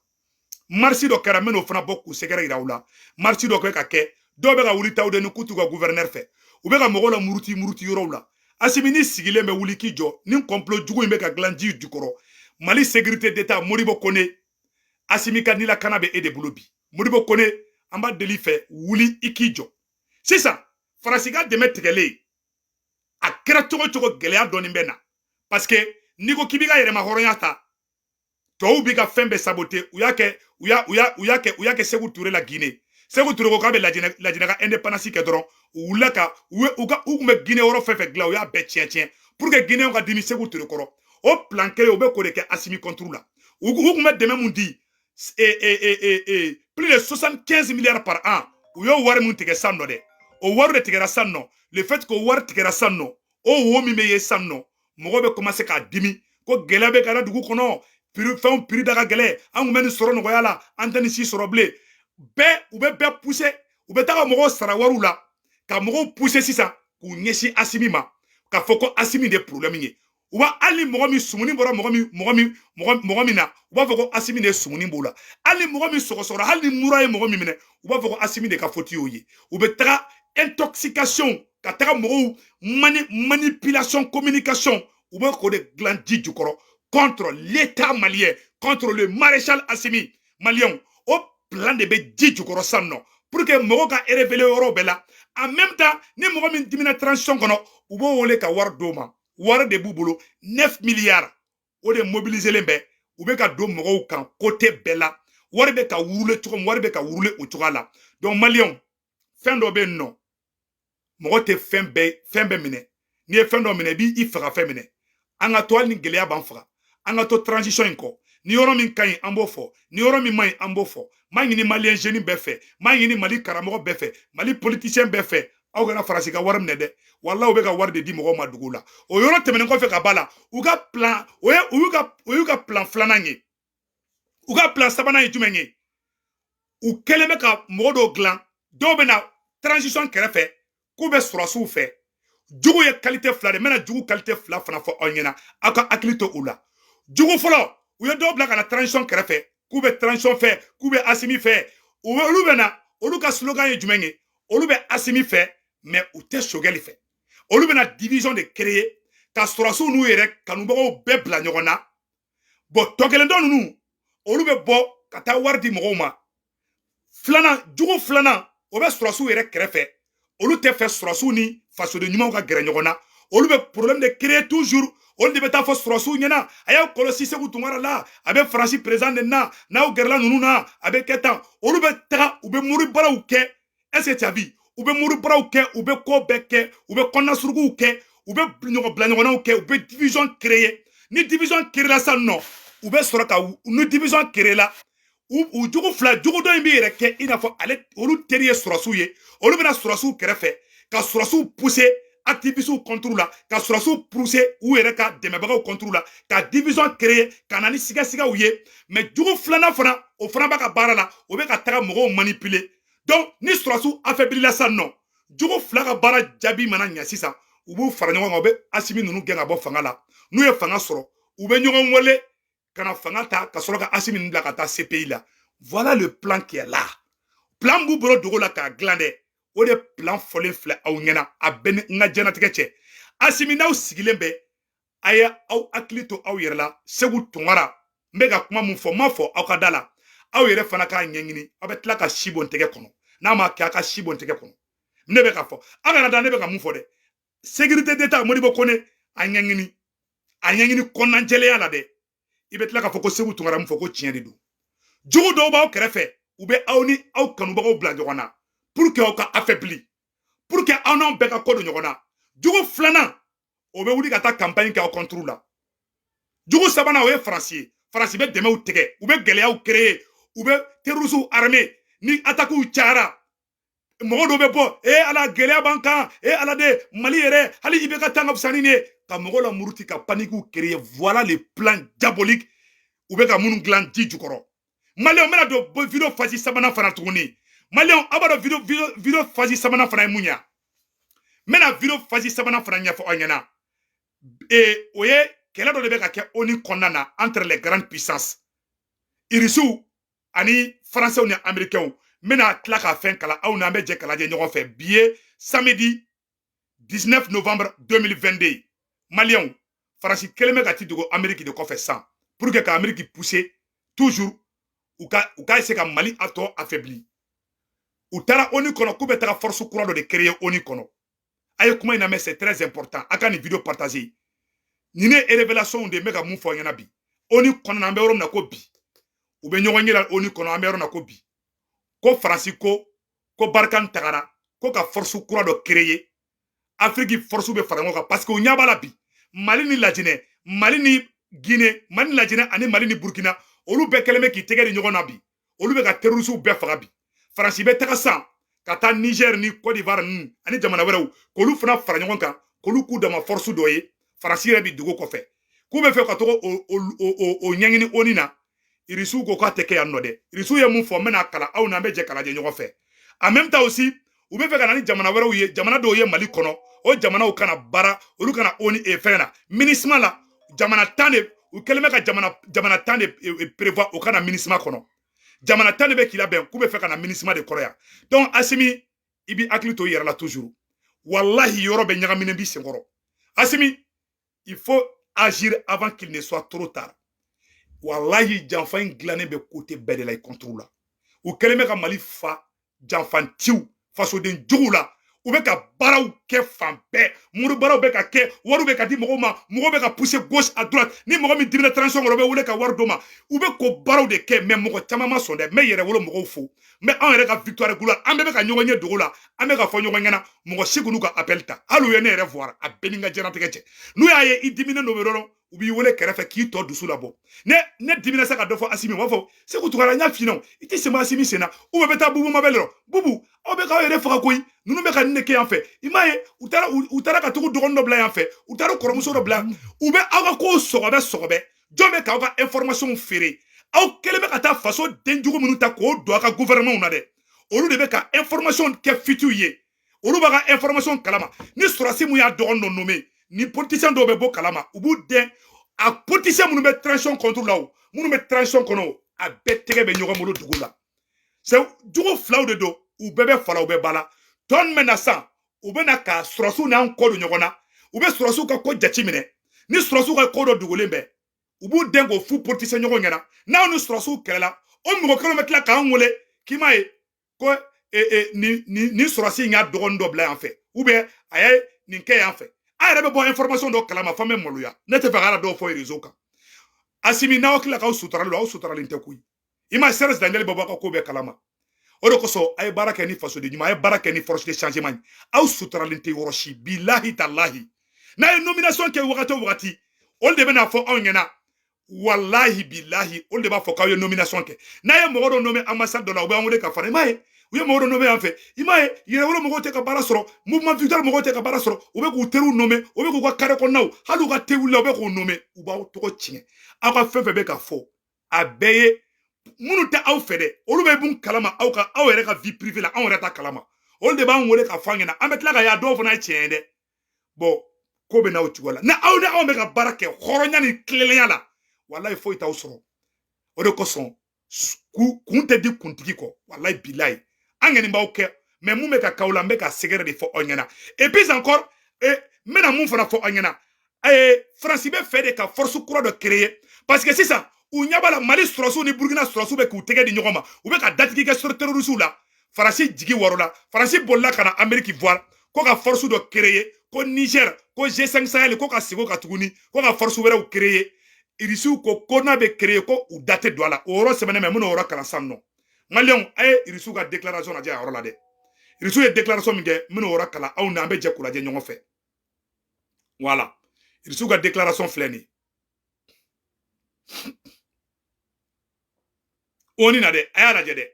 marche dɔ kɛra n'o fana bɔ k'u sɛgɛrɛ yira u la marche dɔ kɛ ka kɛ dɔw bɛ ka wuli taw de ni k'u t'u ka gouverneur fɛ u bɛ ka mɔgɔw la muruti yɔrɔw la Asimi ni sigilen bɛ wuli k'i jɔ ni complot jugu in bɛ ka dilan ji jukɔrɔ Mali sécurité d'état Modibo Kone Asimi ka nilakana bɛ e de bolo bi Modibo Kone an b'a deli fɛ wuli i k'i jɔ sisan Faransi ka dɛmɛ tigɛlen a kɛra cogo cogo gɛlɛya dɔɔni bɛ na parce que n'i ko k'i b'i ka yɛrɛma hɔrɔnya ta tɔw b'i ka fɛn bɛɛ saboter u y'a kɛ Sékou Touré la Guinée Sékou Touré ko k'a bɛ Lajinɛ ka indépendance kɛ dɔrɔn u wulila ka u kun bɛ Guinée yɔrɔ fɛn fɛn dilan u y'a bɛɛ tiɲɛ pour que Guinéens ka dimi Sékou Touré kɔrɔ o plan kelen u bɛ k'o de kɛ Assimi contre la u kun bɛ dɛmɛ mun di plus de 75 milliards par an u y'o wari mun tigɛ san nɔ dɛ o wari de tigɛra san nɔ le fait que o wari tigɛra san nɔ o wo min bɛ ye san nɔ mɔgɔ bɛ commencer k'a dimi ko gɛlɛya bɛ k'a la dugu kɔnɔ fɛnw prix da ka gɛlɛn an kun bɛ nin sɔrɔ nɔgɔya la an tɛ nin si sɔrɔ bilen u bɛ bɛɛ pousser u bɛ taga mɔgɔw sara wariw la ka mɔgɔw pousser sisan k'u ɲɛsin Assimi ma k'a fɔ ko Assimi de problème ye u b'a hali mɔgɔ min sumuni bɔra mɔgɔ min na u b'a fɔ ko Assimi de sumuni b'o la hali mɔgɔ min sɔgɔsɔgɔra hali ni mura ye mɔgɔ min minɛ u b'a fɔ ko Assimi de ka faute y'o ye u bɛ taga intoxication ka taga mɔgɔw manipulation communication u bɛ k'o de dilan ji jukɔrɔ contre l'État malien, contre le maréchal Assimi malien. Au plan de ji jukɔrɔ san nɔ pour que mɔgɔw ka révéler yɔrɔ bɛɛ la en même temps ni mɔgɔ min dimina transition kɔnɔ u b'o wele ka wari d'o ma wari de b'u bolo 9 milliards o de mobiliselen bɛ u bɛ ka don mɔgɔw kan côté bɛɛ la wari bɛ ka wurule cogo min wari bɛ ka wurule o cogoya la donc malien fɛn dɔ bɛ yen nɔ mɔgɔ tɛ fɛn bɛɛ minɛ n'i ye fɛn dɔ minɛ i b'i faga fɛn minɛ an ka to hali ni gɛlɛya b'an faga an ka to transition in kɔ ni yɔrɔ min ka ɲi an b'o fɔ ni yɔrɔ min man ɲi an b'o fɔ m'a ɲini malien jeune bɛɛ fɛ m'a ɲini Mali karamɔgɔ bɛɛ fɛ Mali politicien bɛɛ fɛ aw kana Faransi ka wari minɛ dɛ walahi u bɛ ka wari de di mɔgɔw ma dugu la o yɔrɔ tɛmɛnen kɔfɛ ka ba la u ka plan o y'u ka plan filanan ye u ka plan sabanan ye jumɛn ye u kɛlen bɛ ka mɔgɔ dɔw dilan dɔw bɛ na transition kɛrɛfɛ k'u bɛ sɔrɔsiw fɛ jugu ye qualité fila de n bɛna jugu qualité fila fana fɔ aw ɲɛna aw ka hakili to u la jugu fɔlɔ u ye dɔw bila ka na transition kɛrɛfɛ k'u bɛ transition fɛ k'u bɛ Assimi fɛ olu bɛ na olu ka slogan ye jumɛn ye olu bɛ Assimi fɛ mais u tɛ Sogɛli fɛ olu bɛ na division de créer ka sɔrɔsiw n'u yɛrɛ kanubagaw bɛɛ bila ɲɔgɔn na bon tɔ kelen dɔ ninnu olu bɛ bɔ ka taa wari di mɔgɔw ma filanan jugu filanan o bɛ sɔrɔsiw yɛrɛ kɛrɛfɛ olu tɛ fɛ sɔrɔsiw ni fasoden ɲumanw ka gɛrɛ ɲɔgɔn na olu bɛ problème de créer toujours olu de bɛ taa fɔ sɔrɔsiw ɲɛna a y'aw kɔlɔsi Sékou Tunkara la a bɛ Faransi président de na n'aw gɛrɛla ninnu na a bɛ kɛ tan olu bɛ taga u bɛ murubaraw kɛ est-ce que tu as vu u bɛ murubaraw kɛ u bɛ ko bɛɛ kɛ u bɛ kɔnɔnasuruguw kɛ u bɛ bila ɲɔgɔnnaw kɛ u bɛ division créer ni division créera sisan nɔ u bɛ sɔrɔ ka ni division créera u jugu fila jugu dɔ in bɛ yɛrɛ kɛ i n'a fɔ ale olu teri ye sɔrɔsiw ye olu bɛna sɔrɔsiw kɛrɛfɛ ka sɔrɔsiw pousser activistes contre la ka sɔrɔsiw pousser u yɛrɛ ka dɛmɛbagaw contre la ka division créer ka na ni sigasigaw ye mais jugu filanan fana o fana b'a ka baara la o bɛ ka taga mɔgɔw manipuler donc ni sɔrɔsiw affaiblila sisan nɔ jugu fila ka baara jaabi mana ɲɛ sisan u b'u fara ɲɔgɔn kan u bɛ Assimi ninnu gɛn ka bɔ fanga la n'u ye fanga sɔrɔ u bɛ ɲɔgɔn wele ka na fanga ta ka sɔrɔ ka Assimi ninnu bila ka taa CPI la voilà le plan qui est là plan b'u bolo dogo la k'a dilan dɛ o de plan fɔlen filɛ aw ɲɛna a bɛ ni n ka diɲɛlatigɛ cɛ Assimi n'aw sigilen bɛ a ye aw hakili to aw yɛrɛ la Sékou Tunkara n bɛ ka kuma mun fɔ n m'a fɔ aw ka da la aw yɛrɛ fana k'a ɲɛɲini aw bɛ tila ka si bɔ n tɛgɛ kɔnɔ n'a ma kɛ a ka si bɔ n tɛgɛ kɔnɔ ne bɛ ka fɔ aw kana da ne bɛ ka mun fɔ dɛ sécurité d'état Modibo Kone a ɲɛɲini kɔnɔnajɛlenya la dɛ i bɛ tila k'a fɔ ko Sékou Tunkara mun fɔ ko tiɲɛ de don jugu dɔw b'aw kɛrɛfɛ u bɛ aw ni aw kanubagaw bila ɲɔgɔn na pour que aw ka affaibli pour que aw n'aw bɛɛ ka ko don ɲɔgɔn na jugu filanan o bɛ wuli ka taa campagne kɛ aw contre la jugu sabanan o ye Faransi ye Faransi bɛ dɛmɛw tigɛ u bɛ gɛlɛyaw créer u bɛ terroristes armés ni attaques cayara mɔgɔ dɔw bɛ bɔ ala gɛlɛya b'an kan ala de Mali yɛrɛ hali i bɛ ka taa n ka fisa ni ne ye ka mɔgɔw la muruti ka panique créer voilà le plan diabolique u bɛ ka minnu dilan ji jukɔrɔ Malien bɛna don vidéo phase sabanan fana tuguni Malien aw b'a dɔn vidéo phase sabanan fana ye mun ye n bɛna vidéo phase sabanan fana ɲɛfɔ aw ɲɛna o ye kɛlɛ dɔ de bɛ ka kɛ ONU kɔnɔna na entre les grandes puissances irisiw ani français ni américains n bɛna tila ka fɛn kala aw n'an bɛ jɛ kala jɛ ɲɔgɔn fɛ bi ye samedi 19 novembre 2022 Maliens Faransi kelen bɛ ka ti dogo Amérique de kɔfɛ san pour que ka Amérique pousser toujours u ka essayer ka Mali atɔ affaibli u taara ONU kɔnɔ k'u bɛ taga force kura dɔ de créer ONU kɔnɔ a ye kuma in lamɛn c'est très important a ka nin vidéo partager nin ne révélation de n bɛ ka mun fɔ ɲɛna bi ONU kɔnɔ an bɛ yɔrɔ min na ko bi u bɛ ɲɔgɔn ye la ONU kɔnɔ an bɛ yɔrɔ min na ko bi ko Faransi ko Barkhane tagara ko ka force kura dɔ créer Afrique force bɛ fara ɲɔgɔn kan parce que u ɲɛ b'a la bi Mali ni Lajinɛ Mali ni Guinée Mali ni Lajinɛ ani Mali ni Burkina olu bɛɛ kɛlen bɛ k'i tɛgɛ di ɲɔgɔn na bi olu bɛ ka terroristes bɛɛ faga bi Faransi bɛ taga san ka taa Niger ni Côte d'Ivoire ninnu ani jamana wɛrɛw k'olu fana fara ɲɔgɔn kan k'olu k'u dama force dɔ ye Faransi yɛrɛ bi dogo kɔfɛ k'u bɛ fɛ ka tɔgɔ o ɲɛɲini ONU na irisiw ko k'a tɛ kɛ yan nɔ dɛ irisiw ye mun fɔ n bɛna kalan aw n'an bɛ jɛ kala jɛ ɲɔgɔn fɛ en même temps aussi u bɛ fɛ ka na ni jamana wɛrɛw ye jamana dɔw ye Mali kɔnɔ o jamanaw kana baara olu kana ONU fɛn na MINUSMA la jamana 10 de u kɛlen bɛ ka jamana 10 de prévoir o kana MINUSMA kɔnɔ jamana 10 de bɛ k'i labɛn k'u bɛ fɛ ka na MINUSMA de kɔrɔ yan donc Asimi i b'i hakili to i yɛrɛ la toujours wallahi yɔrɔ bɛ ɲagaminen b'i senkɔrɔ Asimi il faut agir avant qu'il ne soit trop tard wallahi janfa in dilannen bɛ côté bɛɛ de la i contre la u kɛlen bɛ ka Mali fa janfantiw fasoden juguw la u bɛ ka baaraw kɛ fan bɛɛ muru baaraw bɛ ka kɛ wariw bɛ ka di mɔgɔw ma mɔgɔw bɛ ka pousser gauche à droite ni mɔgɔ min dimina transition kɔnɔ u bɛ wele ka wari d'o ma u bɛ ko baaraw de kɛ mais mɔgɔ caman ma sɔn dɛ n bɛ yɛrɛ wolo mɔgɔw fo n bɛ anw yɛrɛ ka victoire gula an bɛɛ bɛ ka ɲɔgɔn ɲɛ dogo la an bɛ ka fɔ ɲɔgɔn ɲɛna mɔgɔ si k'u ka appel ta hali u ye ne yɛrɛ voir a bɛɛ ni n ka diɲɛlatigɛ cɛ n'u y'a ye i diminen don dɔrɔn u b'i wele kɛrɛfɛ k'i tɔ dusu labɔ ne dimina sa ka dɔ fɔ Asimi u b'a fɔ Seku Tukara n y'a f'i ɲɛna i tɛ sɛmɛ Asimi sen na u bɛ taa Bubu Mabel yɔrɔ Bubu aw bɛ k'aw yɛrɛ faga koyi ninnu bɛ ka nin de kɛ yan fɛ i m'a ye u taara ka tugu dɔgɔnin dɔ bila yan fɛ u taara kɔrɔmuso dɔ bila u bɛ aw ka kow sɔgɔbɛ jɔn bɛ k'aw ka information feere aw kɛlen bɛ ka taa faso denjugu minnu ta k'o don aw ka gouvernement na dɛ olu de bɛ ka information kɛ fitiw ye olu b'a ka information kalama ni sɔrɔsi mun y'a dɔgɔnin dɔ nommé ni politicien dɔw bɛ bɔ kalama u b'u dɛn a politicien minnu bɛ transition contre la o minnu bɛ transition kɔnɔ a bɛɛ tɛgɛ bɛ ɲɔgɔn bolo dugu la jogo filaw de don u bɛɛ bɛ fala u bɛ bala tɔn min na san u bɛ na ka sɔrɔsiw n'an kɔ don ɲɔgɔn na u bɛ sɔrɔsiw ka ko jate minɛ ni sɔrɔsiw ka ko dɔ dogolen bɛ u b'u dɛn k'o fu politicien ɲɔgɔn ɲɛna n'aw ni sɔrɔsiw kɛlɛla o mɔgɔ kelen bɛ tila k'an wele k'i m'a ye ko ni sɔrɔsi in y'a dɔgɔnin dɔ bila yan fɛ ou bien a ye nin kɛ yan fɛ a yɛrɛ bɛ bɔ information dɔ kalama f'an bɛ maloya ne tɛ fɛ ka dɔw fɔ réseau kan Asimi n'aw tila k'aw suturalen aw suturalen tɛ koyi i ma Serge Daniel bɛ bɔ ka ko bɛɛ kalama o de kosɔn a ye baara kɛ ni fasoden ɲuman a ye baara kɛ ni force de changement aw suturalen tɛ yɔrɔ si bilahi talahi n'a ye nomination kɛ wagati o wagati olu de bɛna fɔ anw ɲɛna wallahi bilahi olu de b'a fɔ k'aw ye nomination kɛ n'a ye mɔgɔ dɔ nommé ambassade dɔ la u b'an wele ka fara i m'a ye u ye mɔgɔ dɔ nommé yan fɛ i m'a ye yɛrɛwolo mɔgɔw tɛ ka baara sɔrɔ mouvement victoire mɔgɔw tɛ ka baara sɔrɔ u bɛ k'u teriw nommé u bɛ k'u ka carré kɔnɔnaw hali u ka thé wulila u bɛ k'u nommé u b'aw tɔgɔ tiɲɛ aw ka fɛn fɛn bɛ ka fɔ a bɛɛ ye minnu tɛ aw fɛ dɛ olu bɛ mun kalama aw yɛrɛ ka vie privée la anw yɛrɛ ta kalama olu de b'an wele ka fɔ an ɲɛna an bɛ tila ka y'a dɔw fana ye tiɲɛ ye dɛ bon ko bɛ n'aw cogo la ni aw ni anw bɛ ka baara kɛ hɔrɔnya ni tilennenya la walayi foyi t'aw sɔrɔ o de kosɔn kun tɛ di kuntigi kɔ walayi bilayi an ŋɛni b'aw kɛ mais mun bɛ ka k'aw la n bɛ ka sɛgɛrɛ de fɔ aw ɲɛna et puis encore n bɛna mun fana fɔ aw ɲɛna Faransi bɛ fɛ de ka force kura dɔ créer parce que sisan u ɲɛ b'a la Mali sɔrɔsiw ni Burkina sɔrɔsiw bɛ k'u tɛgɛ di ɲɔgɔn ma u bɛ ka datigi kɛ sur terrorisiw la Faransi jigi wɔrɔla Faransi bolila ka na Amérique voir ko ka force dɔ créer ko Niger ko G5 Sahel ko ka sigi ka tuguni ko ka force wɛrɛw créer irisiw ko n'a bɛ créer ko u da tɛ don a la o yɔrɔ sɛbɛnnen bɛ minnu yɔrɔ kalan san nɔ Maliens a ye irisiw ka déclaration lajɛ a yɔrɔ la dɛ irisiw ye déclaration min kɛ minnu yɔrɔ kalan aw n'an bɛ jɛ k'u lajɛ ɲɔgɔn fɛ voilà irisiw ka déclaration filɛ nin ONU na dɛ a y'a lajɛ dɛ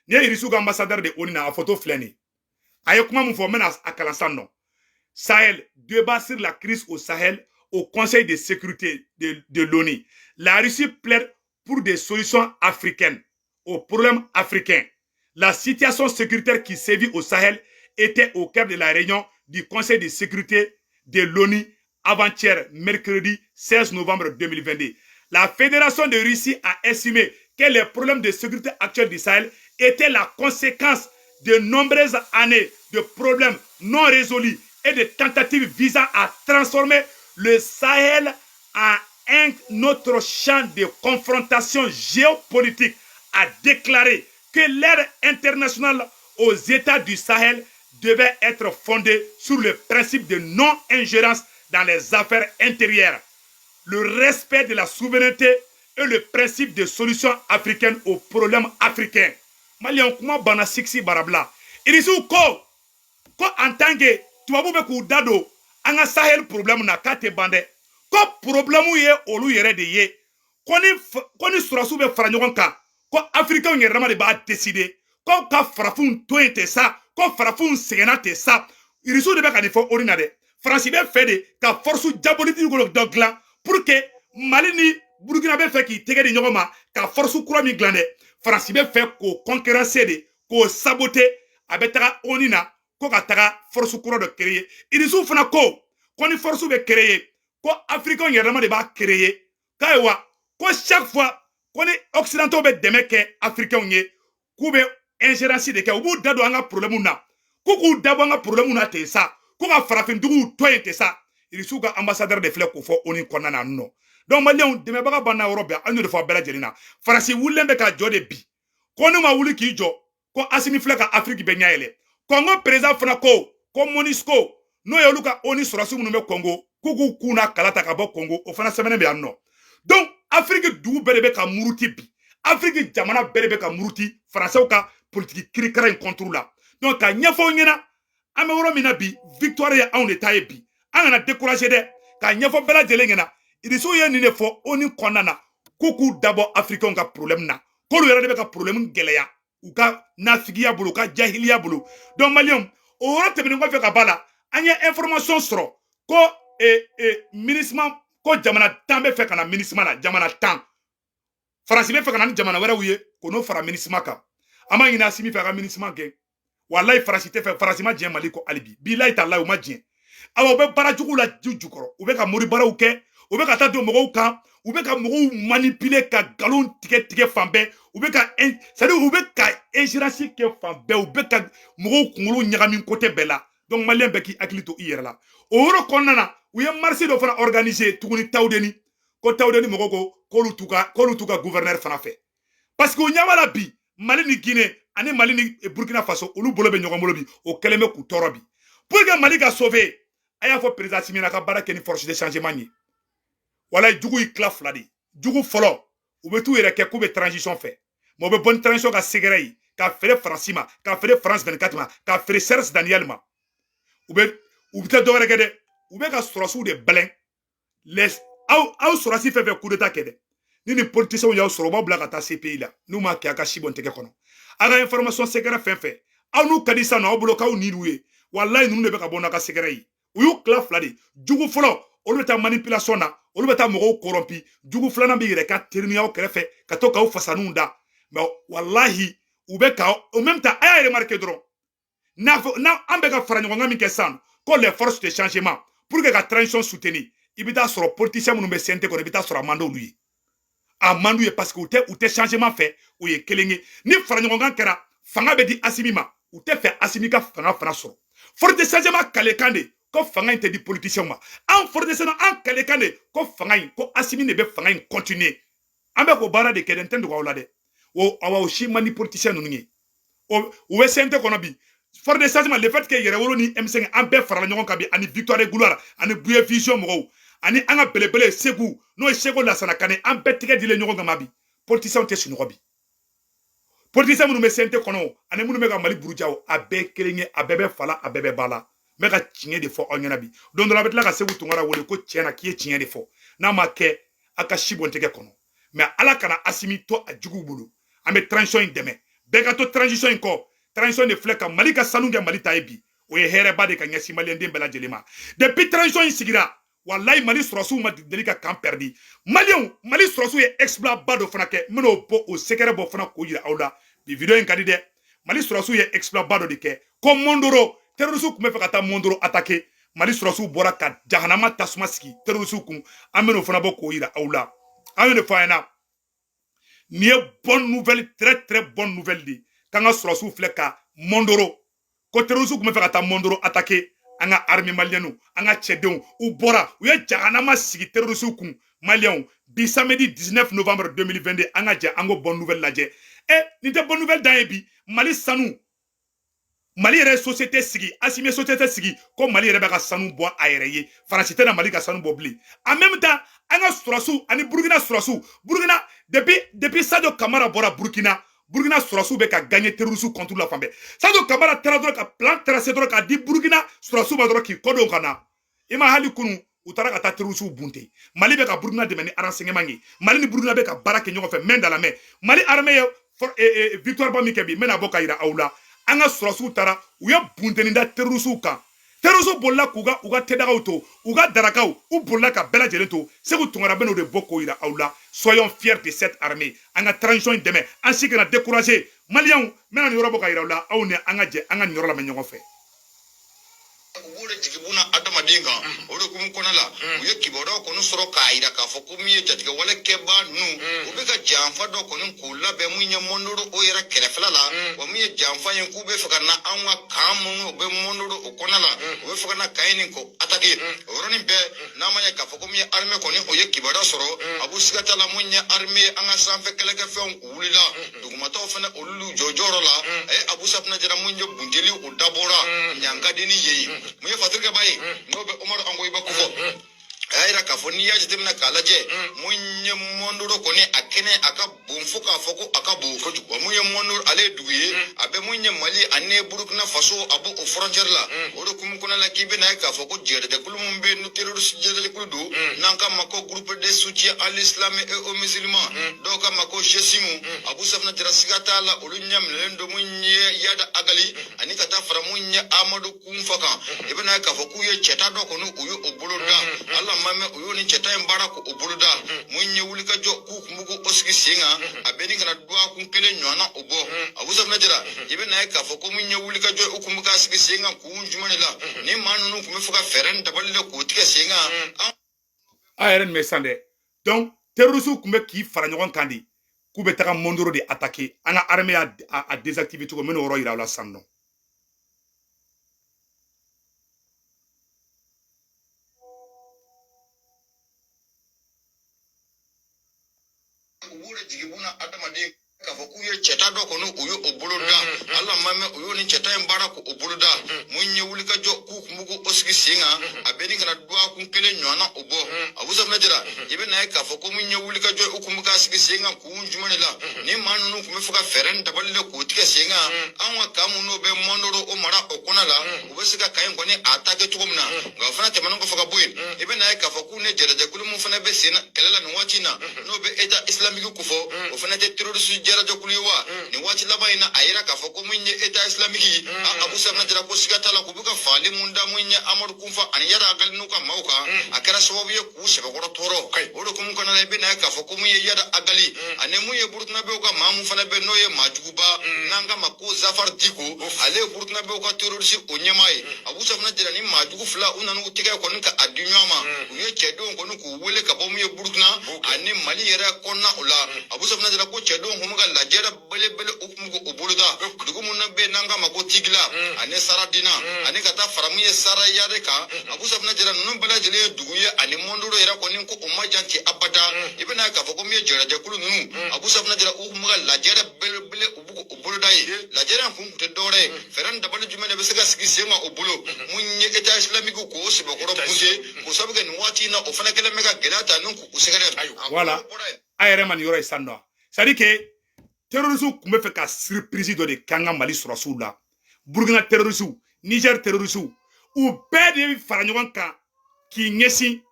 ni ye irisiw ka ambassadeur de ONU na a photo filɛ nin a ye kuma min fɔ n bɛna a kalan san nɔ Sahel débat sur la crise au Sahel au Conseil de sécurité de l'ONU. La Russie plaide pour des solutions africaines aux problèmes africains. La situation sécuritaire qui sévit au Sahel était au cœur de la réunion du Conseil de sécurité de l'ONU avant-hier, mercredi 16 novembre 2022. La Fédération de Russie a estimé que les problèmes de sécurité actuels du Sahel étaient la conséquence de nombreuses années de problèmes non résolus et de tentatives visant à transformer le Sahel en un autre champ de confrontation géopolitique, a déclaré que l'aide internationale aux États du Sahel devait être fondée sur le principe de non-ingérence dans les affaires intérieures, le respect de la souveraineté et le principe de solution africaine aux problèmes africains. Malien kuma bana siksi barabla. Irisu ko en tant que tubabu be ku dado anga Sahel problème na kate bande ko problème ye olu yere de ye koni surasu be fara ɲɔgɔn kan ko africain yɛrɛma de b'a décider ko ka farafun to yen tɛ sa ko farafun sɛgɛnna tɛ sa irisu de bɛ ka nin fɔ ori na dɛ faransi bɛ fɛ de ka force diabolique dɔ dilan pour que Mali ni Burkina bɛ fɛ k'i tɛgɛ di ɲɔgɔn ma ka force kura min dilan dɛ faransi bɛ fɛ k'o concurrencer de k'o saboter a bɛ taga oni na ko ka taga force kura dɔ créer irisu fana ko ni force bɛ créer ko africain yɛrɛma de b'a créer k'ayiwa ko chaque fois ko ni occidentaux bɛ dɛmɛ kɛ africains ye k'u bɛ ingérence de kɛ u b'u da don an ka problème na ko k'u dabɔ an ka problème na ten sa ko ka farafintigiw to yen ten sa irisiw ka ambassadeur de filɛ k'o fɔ oni kɔnɔna na nɔ donc maliyɛnw dɛmɛbaga b'an na yɔrɔ bɛɛ an y'o de fɔ bɛɛ lajɛlen na faransi wulilen bɛ ka jɔ de bi ko ni ma wuli k'i jɔ ko asimi filɛ ka afrique bɛ ɲɛ yɛlɛ kɔngo président fana ko monisco n'o ye olu ka oni sɔrɔsi minnu bɛ kɔngo k'u k'u kun na kala ta ka bɔ kɔngo o fana sɛbɛnnen bɛ yan nɔ donc afrique dugu bɛɛ de bɛ ka muruti bi afrique jamana bɛɛ de bɛ ka muruti faransɛw ka politique kirikara in contre la donc ka ɲɛfɔ ɲɛna an bɛ yɔrɔ min na bi victoire ye anw de ta ye bi an kana décourager dɛ ka ɲɛfɔ bɛɛ lajɛlen ɲɛna irisiw ye nin de fɔ oni kɔnɔna na k'u k'u dabɔ africains ka problème na k'olu yɛrɛ de bɛ ka problème gɛlɛya u ka nafigiya bolo u ka jahiliya bolo donc maliyɛnw o yɔrɔ tɛmɛnen kɔfɛ ka b'a la an ye information sɔrɔ ko MINUSMA ko jamana 10 bɛ fɛ ka na MINUSMA na jamana 10 faransi bɛ fɛ ka na ni jamana wɛrɛw ye ko n'o fara MINUSMA kan an b'a ɲini Asimi fɛ a ka MINUSMA gɛn walayi faransi tɛ fɛ faransi ma diɲɛ Mali kɔ hali bi bilayi talayi u ma diɲɛ awa u bɛ baara jugu la ju jukɔrɔ u bɛ ka mori baaraw kɛ u bɛ ka taa don mɔgɔw kan u bɛ ka mɔgɔw manipuler ka nkalon tigɛ fan bɛɛ u bɛ ka c'est-à-dire u bɛ ka ingérence kɛ fan bɛɛ u bɛ ka mɔgɔw kunkolo ɲagami côté bɛɛ la donc maliyɛn bɛɛ k'i hakili to i yɛrɛ la o yɔrɔ kɔnɔna na u ye marché dɔ fana organiser tuguni Tawudeni ko Tawudeni mɔgɔw ko k'olu t'u ka gouverneur fana fɛ parce que u ɲɛ b'a la bi Mali ni Guinée ani Mali ni Burkina Faso olu bolo bɛ ɲɔgɔn bolo bi o kɛlen bɛ k'u tɔɔrɔ bi pour que Mali ka sauver a y'a fɔ président Asimi na ka baara kɛ ni force de changement ye walayi jugu yi tila fila de jugu fɔlɔ u bɛ t'u yɛrɛ kɛ k'u bɛ transition fɛ mais u bɛ bɔ ni transition ka sɛgɛrɛ ye ka feere Faransi ma ka feere France 24 ma ka feere Serge Daniel ma u tɛ dɔwɛrɛ kɛ dɛ u bɛ ka sɔrɔsiw de bɛlɛn aw sɔrɔsi fɛn fɛn coup d'état kɛ dɛ ni ni politiciens y'aw sɔrɔ u b'aw bila ka taa CPI la n'u m'a kɛ a ka si bɔ n tɛgɛ kɔnɔ a ka information secret fɛn fɛn aw n'u ka di sisan nɔ aw bolo k'aw ni l'u ye walayi ninnu de bɛ ka bɔ n'a ka secret ye u y'u tila fila de jugu fɔlɔ olu bɛ taa manipulation na olu bɛ taa mɔgɔw corrompi jugu filanan bɛ yɛrɛ ka terimi aw kɛrɛfɛ ka to k'aw fasaninw da mais walahi u bɛ ka au même temps a y'a remarqué dɔrɔn n'an bɛ ka fara ɲɔgɔn kan min kɛ sisan ko les forces de changement pour que ka transition soutenir i bɛ taa sɔrɔ politiciens minnu bɛ CNT kɔnɔ i bɛ taa sɔrɔ a man d'olu ye a man d'u ye parce que u tɛ changement fɛ o ye kelen ye ni fara ɲɔgɔn kan kɛra fanga bɛ di Asimi ma u tɛ fɛ Asimi ka fanga fana sɔrɔ force de changement kalekan de ko fanga in tɛ di politiciens ma an force de changement an kalekan de ko fanga in ko Asimi de bɛ fanga in continuer an bɛ k'o baara de kɛ dɛ n tɛ dogo aw la dɛ o si man di politiciens ninnu ye u bɛ CNT kɔnɔ bi force de changement le fait que Yɛrɛwolo ni M5 an bɛɛ farala ɲɔgɔn kan bi ani Victoire de Gouloir ani Buye Vision mɔgɔw ani an ka belebele Segu n'o ye Seko Lassana Kane an bɛɛ tigɛ dilen ɲɔgɔn kan ma bi politiciens tɛ sunɔgɔ bi politiciens minnu bɛ CNT kɔnɔ ani minnu bɛ ka Mali buruja a bɛɛ kelen ye a bɛɛ bɛ fa la a bɛɛ bɛ ba la n bɛ ka tiɲɛ de fɔ aw ɲɛna bi don dɔ la a bɛ tila ka Segu Tunkara wele ko tiɲɛ na k'i ye tiɲɛ de fɔ n'a ma kɛ a ka si bɔ n tɛgɛ kɔnɔ mais Ala kana Asimi to a juguw bolo an bɛ transition in dɛmɛ bɛɛ ka to transition in kɔ transition de filɛ ka Mali ka sanu kɛ Mali ta ye bi o ye hɛrɛba de ka ɲɛsin maliyɛnden bɛɛ lajɛlen ma depuis transition in sigira walayi Mali sɔrɔsiw ma deli ka kan pɛridi maliyɛnw Mali sɔrɔsiw ye exploit ba dɔ fana kɛ n bɛn'o bɔ o secret bɔ fana k'o jira aw la bi video in ka di dɛ Mali sɔrɔsiw ye exploit ba dɔ de kɛ ko Mondoro terroriste tun bɛ fɛ ka taa Mondoro attaquer Mali surasiw bɔra ka jahanama tasuma sigi terrorisiw kun an bɛ n'o fana bɔ k'o yira aw la an y'o de fɔ an ɲɛna nin ye bonne nouvelle très très bonne nouvelle de k'an ka surasiw filɛ ka Mondoro ko terrorisiw kun bɛ fɛ ka taa Mondoro attaquer an ka armée malienne an ka cɛdenw u bɔra u ye jahanama sigi terrorisiw kun maliyɛnw bi samedi 19 novembre 2022 an ka jɛ an ko bonne nouvelle lajɛ nin tɛ bonne nouvelle dan ye bi Mali sanu Mali yɛrɛ société sigi Assimi société sigi ko Mali yɛrɛ bɛ ka sanu bɔ a yɛrɛ ye Faransi tɛ na Mali ka sanu bɔ bilen en même temps an ka surasiw ani Burkina surasiw Burkina depuis Sadio Kamara bɔra Burkina surasiw bɛ ka gagner terrorisiw contre la fan bɛɛ Sadio Kamara taara dɔrɔn ka plan tracé dɔrɔn ka di Burkina surasiw ma dɔrɔn k'i kɔdon ka na i ma hali kunu u taara ka taa terrorisiw bunte Mali bɛ ka Burkina dɛmɛ ni renseignement ye Mali ni Burkina bɛ ka baara kɛ ɲɔgɔn fɛ main dans la main Mali armée ye victoire ba min kɛ bi n bɛna bɔ ka yira aw la an ka surasiw taara u ye bunteni da terrorisiw kan terrorisiw bolila k'u ka tɛdagaw to u ka darakaw u bolila ka bɛɛ lajɛlen to Segu Tunkara bɛn'o de bɔ k'o yira aw la soyons fiers de cette armée an ka transition in dɛmɛ an si kana décourager maliyɛnw n bɛna nin yɔrɔ bɔ ka yira aw la aw ni an ka jɛ an ka nin yɔrɔ lamɛn ɲɔgɔn fɛ ubure jigibuna adamaden kan o de kun kɔnɔ la u ye kibaruyaw kɔni sɔrɔ k'a yira k'a fɔ ko min ye jatigɛ wale kɛba ninnu u bɛ ka janfa dɔ kɔni k'u labɛn mun ye Mondoro o yɛrɛ kɛrɛfɛla la wa min ye janfa ye k'u bɛ fɛ ka na an ka kan minnu u bɛ Mondoro o kɔnɔ la u bɛ fɛ ka na kan in ko attaquer o yɔrɔnin bɛɛ n'a ma ɲɛ k'a fɔ ko min ye armée kɔni o ye kibaruya sɔrɔ Abu siga t'a la mun ye armée an ka sanfɛ kɛlɛkɛfɛnw wulila dugumataw fana olu jɔ jɔyɔrɔ la a ye Abu Safinɛ Jara mun ye bunteli o dabɔra ɲankadeni ye mun ye Fatirikɛ ba ye n'o bɛ Umaru Angoyiba kofɔ a y'a yira k'a fɔ n'i y'a jateminɛ k'a lajɛ mun ye Mondoro kɔni a kɛnɛ a ka bon fo k'a fɔ ko a ka bon kojugu wa mun ye Mondoro ale ye dugu ye a bɛ mun ye Mali ani Burkina Faso a b'o frontière la o de kumu kɔnɔ la k'i bɛ na ye k'a fɔ ko jɛgɛdɛkulu mun bɛ yen ni terroriste jɛgɛdɛkulu don n'an k'a ma ko groupe de soutien à l'islam et aux musulmans dɔw k'a ma ko GESIMU Abu Safinɛ Jara siga t'a la olu ɲaminɛlen don mun ye Yada Agali ani ka taa fara mun ye Amadu Kunfa kan i bɛ na ye k'a fɔ k'u ye cɛta dɔ kɔni u ye o bolo da ala mame u y'o ni cɛta in baara ko o boloda mun ye wulikajɔ k'u kun b'u o sigi sen kan a bɛɛ ni kana duwa kun kelen ɲɔgɔnna o bɔ Abu Safinɛ Jara i bɛ na ye k'a fɔ ko mun ye wulikajɔ u kun bɛ k'a sigi sen kan kun jumɛn de la ni maa ninnu kun bɛ fɛ ka fɛɛrɛ dabali de k'o tigɛ sen kan a yɛrɛ nin bɛ san dɛ donc terrorisiw kun bɛ k'i fara ɲɔgɔn kan de k'u bɛ taga Mondoro de attaquer an ka armée a désactiver cogo min n'o yɔrɔ yira aw la sisan nɔ ubure jigibuna adamaden k'a fɔ k'u ye cɛta dɔ kɔni u ye o bolo da ala mame u y'o ni cɛta in baara ko o bolo da mun ye wulikajɔ k'u kun b'u o sigi sen kan a bɛɛ ni kana duwa kun kelen ɲɔgɔnna o bɔ Abu Safinɛ Jara i bɛ na ye k'a fɔ ko mun ye wulikajɔ u kun bɛ k'a sigi sen kan kun jumɛn de la ni maa ninnu kun bɛ fɛ ka fɛɛrɛ dabali de k'o tigɛ sen kan an ka kan minnu bɛ Mondoro o mara o kɔnɔ la u bɛ se ka kan in kɔni a ta kɛ cogo min na nka o fana tɛmɛnen kɔfɛ ka bɔ yen i bɛ na ye k'a fɔ k'u ni jɛrɛjɛkulu min fana bɛ sen na kɛlɛ la nin waati in na n'o bɛ État islamique ko fɔ o fana tɛ terroriste jɛrɛjɛkulu ye wa nin waati laban in na a yira k'a fɔ ko mun ye État islamique Abu Safinɛ Jara ko siga t'a la k'u bɛ ka fagali mun da mun ye Amadu Kunfa ani Yada Agali n'u ka maaw kan a kɛra sababu ye k'u sɛbɛkɔrɔ tɔɔrɔ o de kumu kɔnɔ la i bɛ na ye k'a fɔ ko mun ye Yada Agali ani mun ye Burukinabew ka maa mun fana bɛ n'o ye maajuguba n'an k'a ma ko Zafar Diko ale ye Burukinabew ka terroriste o ɲɛmaa ye Abu Safinɛ Jara ni maajugu fila u nana u tɛgɛ kɔni ka a di ɲɔgɔn ma u ye cɛdenw kɔni k'u wele ka bɔ mun ye Burukina ani Mali yɛrɛ kɔnɔna o la Abu Safinɛ Jara ko cɛdenw kun bɛ ka lajɛrɛ belebele u kun bɛ k'o boloda dugu mun bɛ yen n'an k'a ma ko Tigila ani Saradina ani ka taa fara mun ye Sara Yare kan Abu Safinɛ Jara ninnu bɛɛ lajɛlen ye dugu ye ani Mondoro yɛrɛ kɔni ko o ma jan ten abada i bɛ na ye k'a fɔ ko min ye jɛrɛjɛkulu ninnu Abu Safinɛ Jara u kun bɛ ka lajɛrɛ belebele u bɛ k'o boloda ye lajɛrɛ in kun tɛ dɔwɛrɛ ye fɛɛrɛ dabali jumɛn de bɛ se ka sigi sen kan o bolo mun ye État islamique k'o sɛbɛkɔrɔ bunte k'o sababu kɛ nin waati in na o fana kɛlen bɛ ka gɛlɛya ta ni k'u sɛgɛrɛ voilà a yɛrɛ ma nin yɔrɔ ye sisan nɔ c'est à dire que terrorisiw kun bɛ fɛ ka surprise dɔ de k'an ka Mali surasiw la Burkina terrorisiw Niger terrorisiw u bɛɛ de fara ɲɔgɔn kan k'i ɲɛsin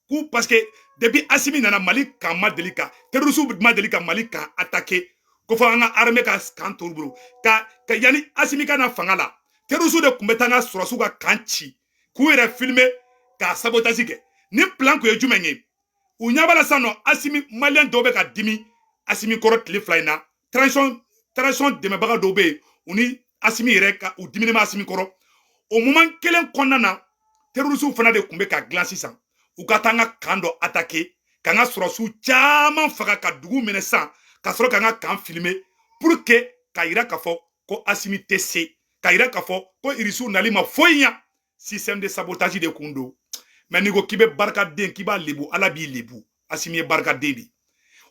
k'u parce que depuis Assimi nana Mali kan ma deli ka terrorisiw ma deli ka Mali kan attaquer ko fɔ an ka armée ka kan to bolo ka yani Assimi ka na fanga la terrorisiw de kun bɛ taa an ka surasiw ka kan ci k'u yɛrɛ filmer ka sabotage kɛ ni plan kun ye jumɛn ye u ɲɛ b'a la sisan nɔ Assimi maliyɛn dɔw bɛ ka dimi Assimi kɔrɔ tile fila in na transition dɛmɛbaga dɔw bɛ yen u ni Assimi yɛrɛ ka u diminen bɛ Assimi kɔrɔ o moment kelen kɔnɔna na terroriste fana de kumbe ka glan sisan u ka taa an ka kan dɔ attaquer ka an ka sɔrɔsiw caman faga ka dugu minɛ sisan ka sɔrɔ ka an ka kan filmer pour que ka yira k'a fɔ ko Asimi tɛ se ka yira k'a fɔ ko irisiw nali ma foyi ɲa système de sabotage de kun don mais n'i ko k'i bɛ barikaden k'i b'a lebu ala b'i lebu Asimi ye barikaden de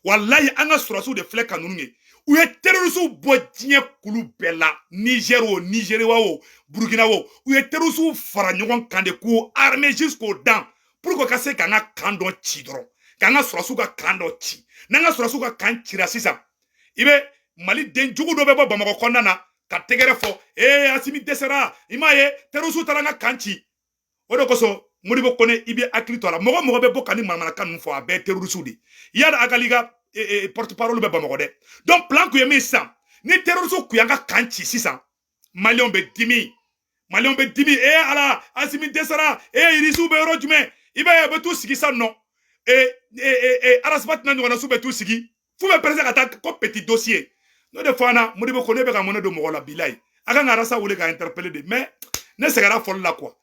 wallahi an ka sɔrɔsiw de filɛ ka ninnu ye u ye terrorisiw bɔ diɲɛ kulu bɛɛ la Niger o Nigériwa o Burkina o u ye terrorisiw fara ɲɔgɔn kan de k'u armer jusqu'aux dents pour que ka se k'an ka kan dɔ ci dɔrɔn k'an ka sɔrɔsiw ka kan dɔ ci n'an ka sɔrɔsiw ka kan cira sisan i bɛ Mali den jugu dɔ bɛ bɔ Bamakɔ kɔnɔna na ka tɛgɛrɛ fɔ Asimi dɛsɛra i m'a ye terrorisiw taara an ka kan ci o de kosɔn Modibo Kone i bɛ hakili to a la mɔgɔ mɔgɔ bɛ bɔ ka ni manamanakan ninnu fɔ a bɛɛ ye terrorisiw de ye yala a ka i ka porte-parole bɛ Bamakɔ dɛ donc plan kun ye min sisan ni terrorisiw kun y'an ka kan ci sisan maliyɛnw bɛ dimi ala Asimi dɛsɛra irisiw bɛ yɔrɔ jumɛn i b'a ye a bɛ t'u sigi sisan nɔ Arasibati n'a ɲɔgɔnna su bɛ t'u sigi f'u bɛ perese ka taa ko petit dossier n'o de fɔ an na Modibo Kone bɛ ka mun de don mɔgɔ la bilayi a kan ka Arasa wele ka interpeller de mais ne sɛgɛnna fɔli la quoi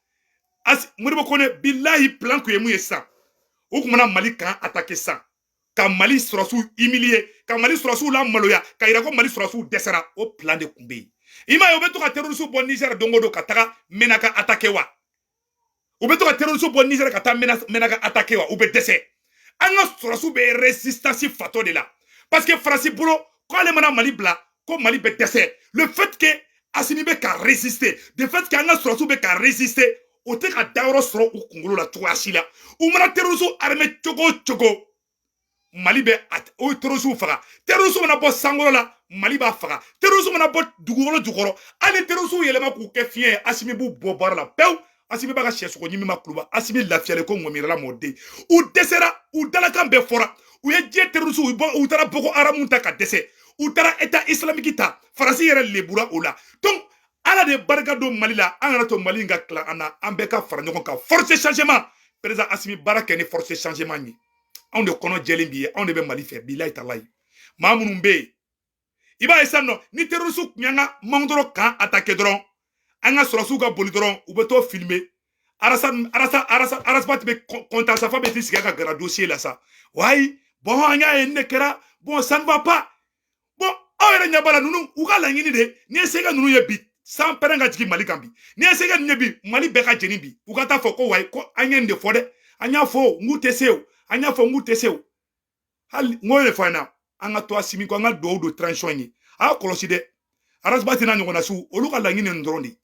Modibo Kone bilahi plan kun ye mun ye sisan u kun mana Mali kan attaquer sisan ka Mali sɔrɔsiw humilier ka Mali sɔrɔsiw la maloya ka yira ko Mali sɔrɔsiw dɛsɛra o plan de kun bɛ yen i m'a ye u bɛ to ka terrorisiw bɔ Niger don o don ka taga Menaka attaquer wa u bɛ to ka terrorisiw bɔ Niger ka taa Menaka attaquer wa u bɛ dɛsɛ an ka sɔrɔsiw bɛ résistance fatɔ de la parce que Faransi bolo k'ale mana Mali bila ko Mali bɛ dɛsɛ le fait que Asimi bɛ ka résister le fait que an ka sɔrɔsiw bɛ ka résister o tɛ ka dayɔrɔ sɔrɔ u kunkolo la cogoya si la u mana terrorisiw armé cogo o cogo Mali bɛ o terrorisiw faga terrorisiw mana bɔ sankɔrɔ la Mali b'a faga terrorisiw mana bɔ dugukolo jukɔrɔ hali terrorisiw yɛlɛma k'u kɛ fiɲɛ ye Asimi b'u bɔ baara la pewu Asimi b'a ka sɛsogo ɲimi ma kuluba Asimi lafiyalen ko ŋɔmirala mɔden u dɛsɛra u dalakan bɛɛ fɔra u ye diɲɛ terrorisiw u taara Boko Haram ta ka dɛsɛ u taara État islamique ta Faransi yɛrɛ lebura o la donc ala de barika don Mali la an kana to Mali in ka tila an na an bɛɛ ka fara ɲɔgɔn kan force changement président Asimi baara kɛ ni force changement ye anw de kɔnɔ jɛlen bi ye anw de bɛ Mali fɛ bilahi talahi maa minnu bɛ yen i b'a ye sisan nɔ ni terrorisiw kun y'an ka Mangoro kan attaquer dɔrɔn an ka sɔrɔsiw ka boli dɔrɔn u bɛ t'o filmer Arasibati bɛ content sa fa bɛ t'i sigi a ka gara dossier la sa wayi bon an y'a ye nin de kɛra bon ça ne va pas bon aw yɛrɛ ɲɛ b'a la ninnu u ka laɲini de ni ye se ka ninnu ye bi san pɛrɛn ka jigin Mali kan bi ni ye se ka ninnu ye bi Mali bɛɛ ka jeni bi u ka taa fɔ ko wayi ko an ye nin de fɔ dɛ an y'a fɔ n k'u tɛ se o an y'a fɔ n k'u tɛ se o hali n k'o de fɔ an na an ka to Asimi ko an ka dugawu don transition ye a y'a kɔlɔsi dɛ Arasibati n'a ɲɔgɔnna su olu ka laɲini nin dɔrɔn de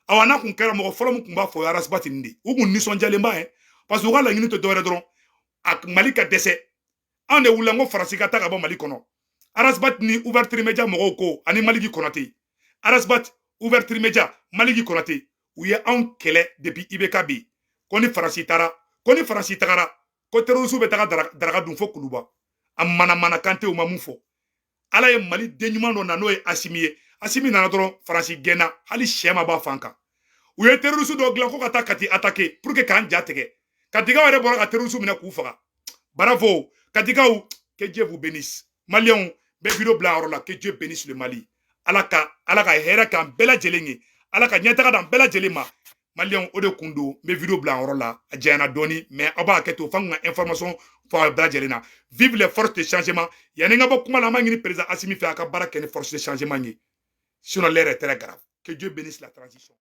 awa n'a kun kɛra mɔgɔ fɔlɔ min kun b'a fɔ o ye Arasibati nin de u kun nisɔndiyalen ba ye parce que u ka laɲini tɛ dɔwɛrɛ dɔrɔn a Mali ka dɛsɛ anw de wulila n ko Faransi ka taa ka bɔ Mali kɔnɔ Arasibati ni ouverture média mɔgɔw ko ani Maliki Konate Arasibati ouverture média Maliki Konate u ye anw kɛlɛ depuis IBK bi ko ni Faransi tagara ko terrorisiw bɛ taga daraka dun fo Kuluba a mana kan tɛ u ma mun fɔ ala ye Mali den ɲuman dɔ na n'o ye Asimi ye Asimi nana dɔrɔn Faransi gɛnna hali sɛ ma b'a fan kan u ye terrorisiw dɔ dilan ko ka taa Kati attaquer pour que k'an ja tigɛ Katikaw yɛrɛ bɔra ka terrorisiw minɛ k'u faga bravo Katikaw que Dieu vous bénisse Maliens bɛ vidéo bila yɔrɔ la que Dieu bénisse le Mali ala ka hɛrɛ k'an bɛɛ lajɛlen ye ala ka ɲɛtaga d'an bɛɛ lajɛlen ma Maliens o de kun don n bɛ vidéo bila yɔrɔ la a janyana dɔɔni mais aw b'a kɛ to f'an ka information fɔ a bɛɛ lajɛlen na vive les forces de changement yanni n ka bɔ kuma la an b'a ɲini président Asimi fɛ a ka baara kɛ ni force de changement ye sinon l'heure est très grave que Dieu bénisse la transition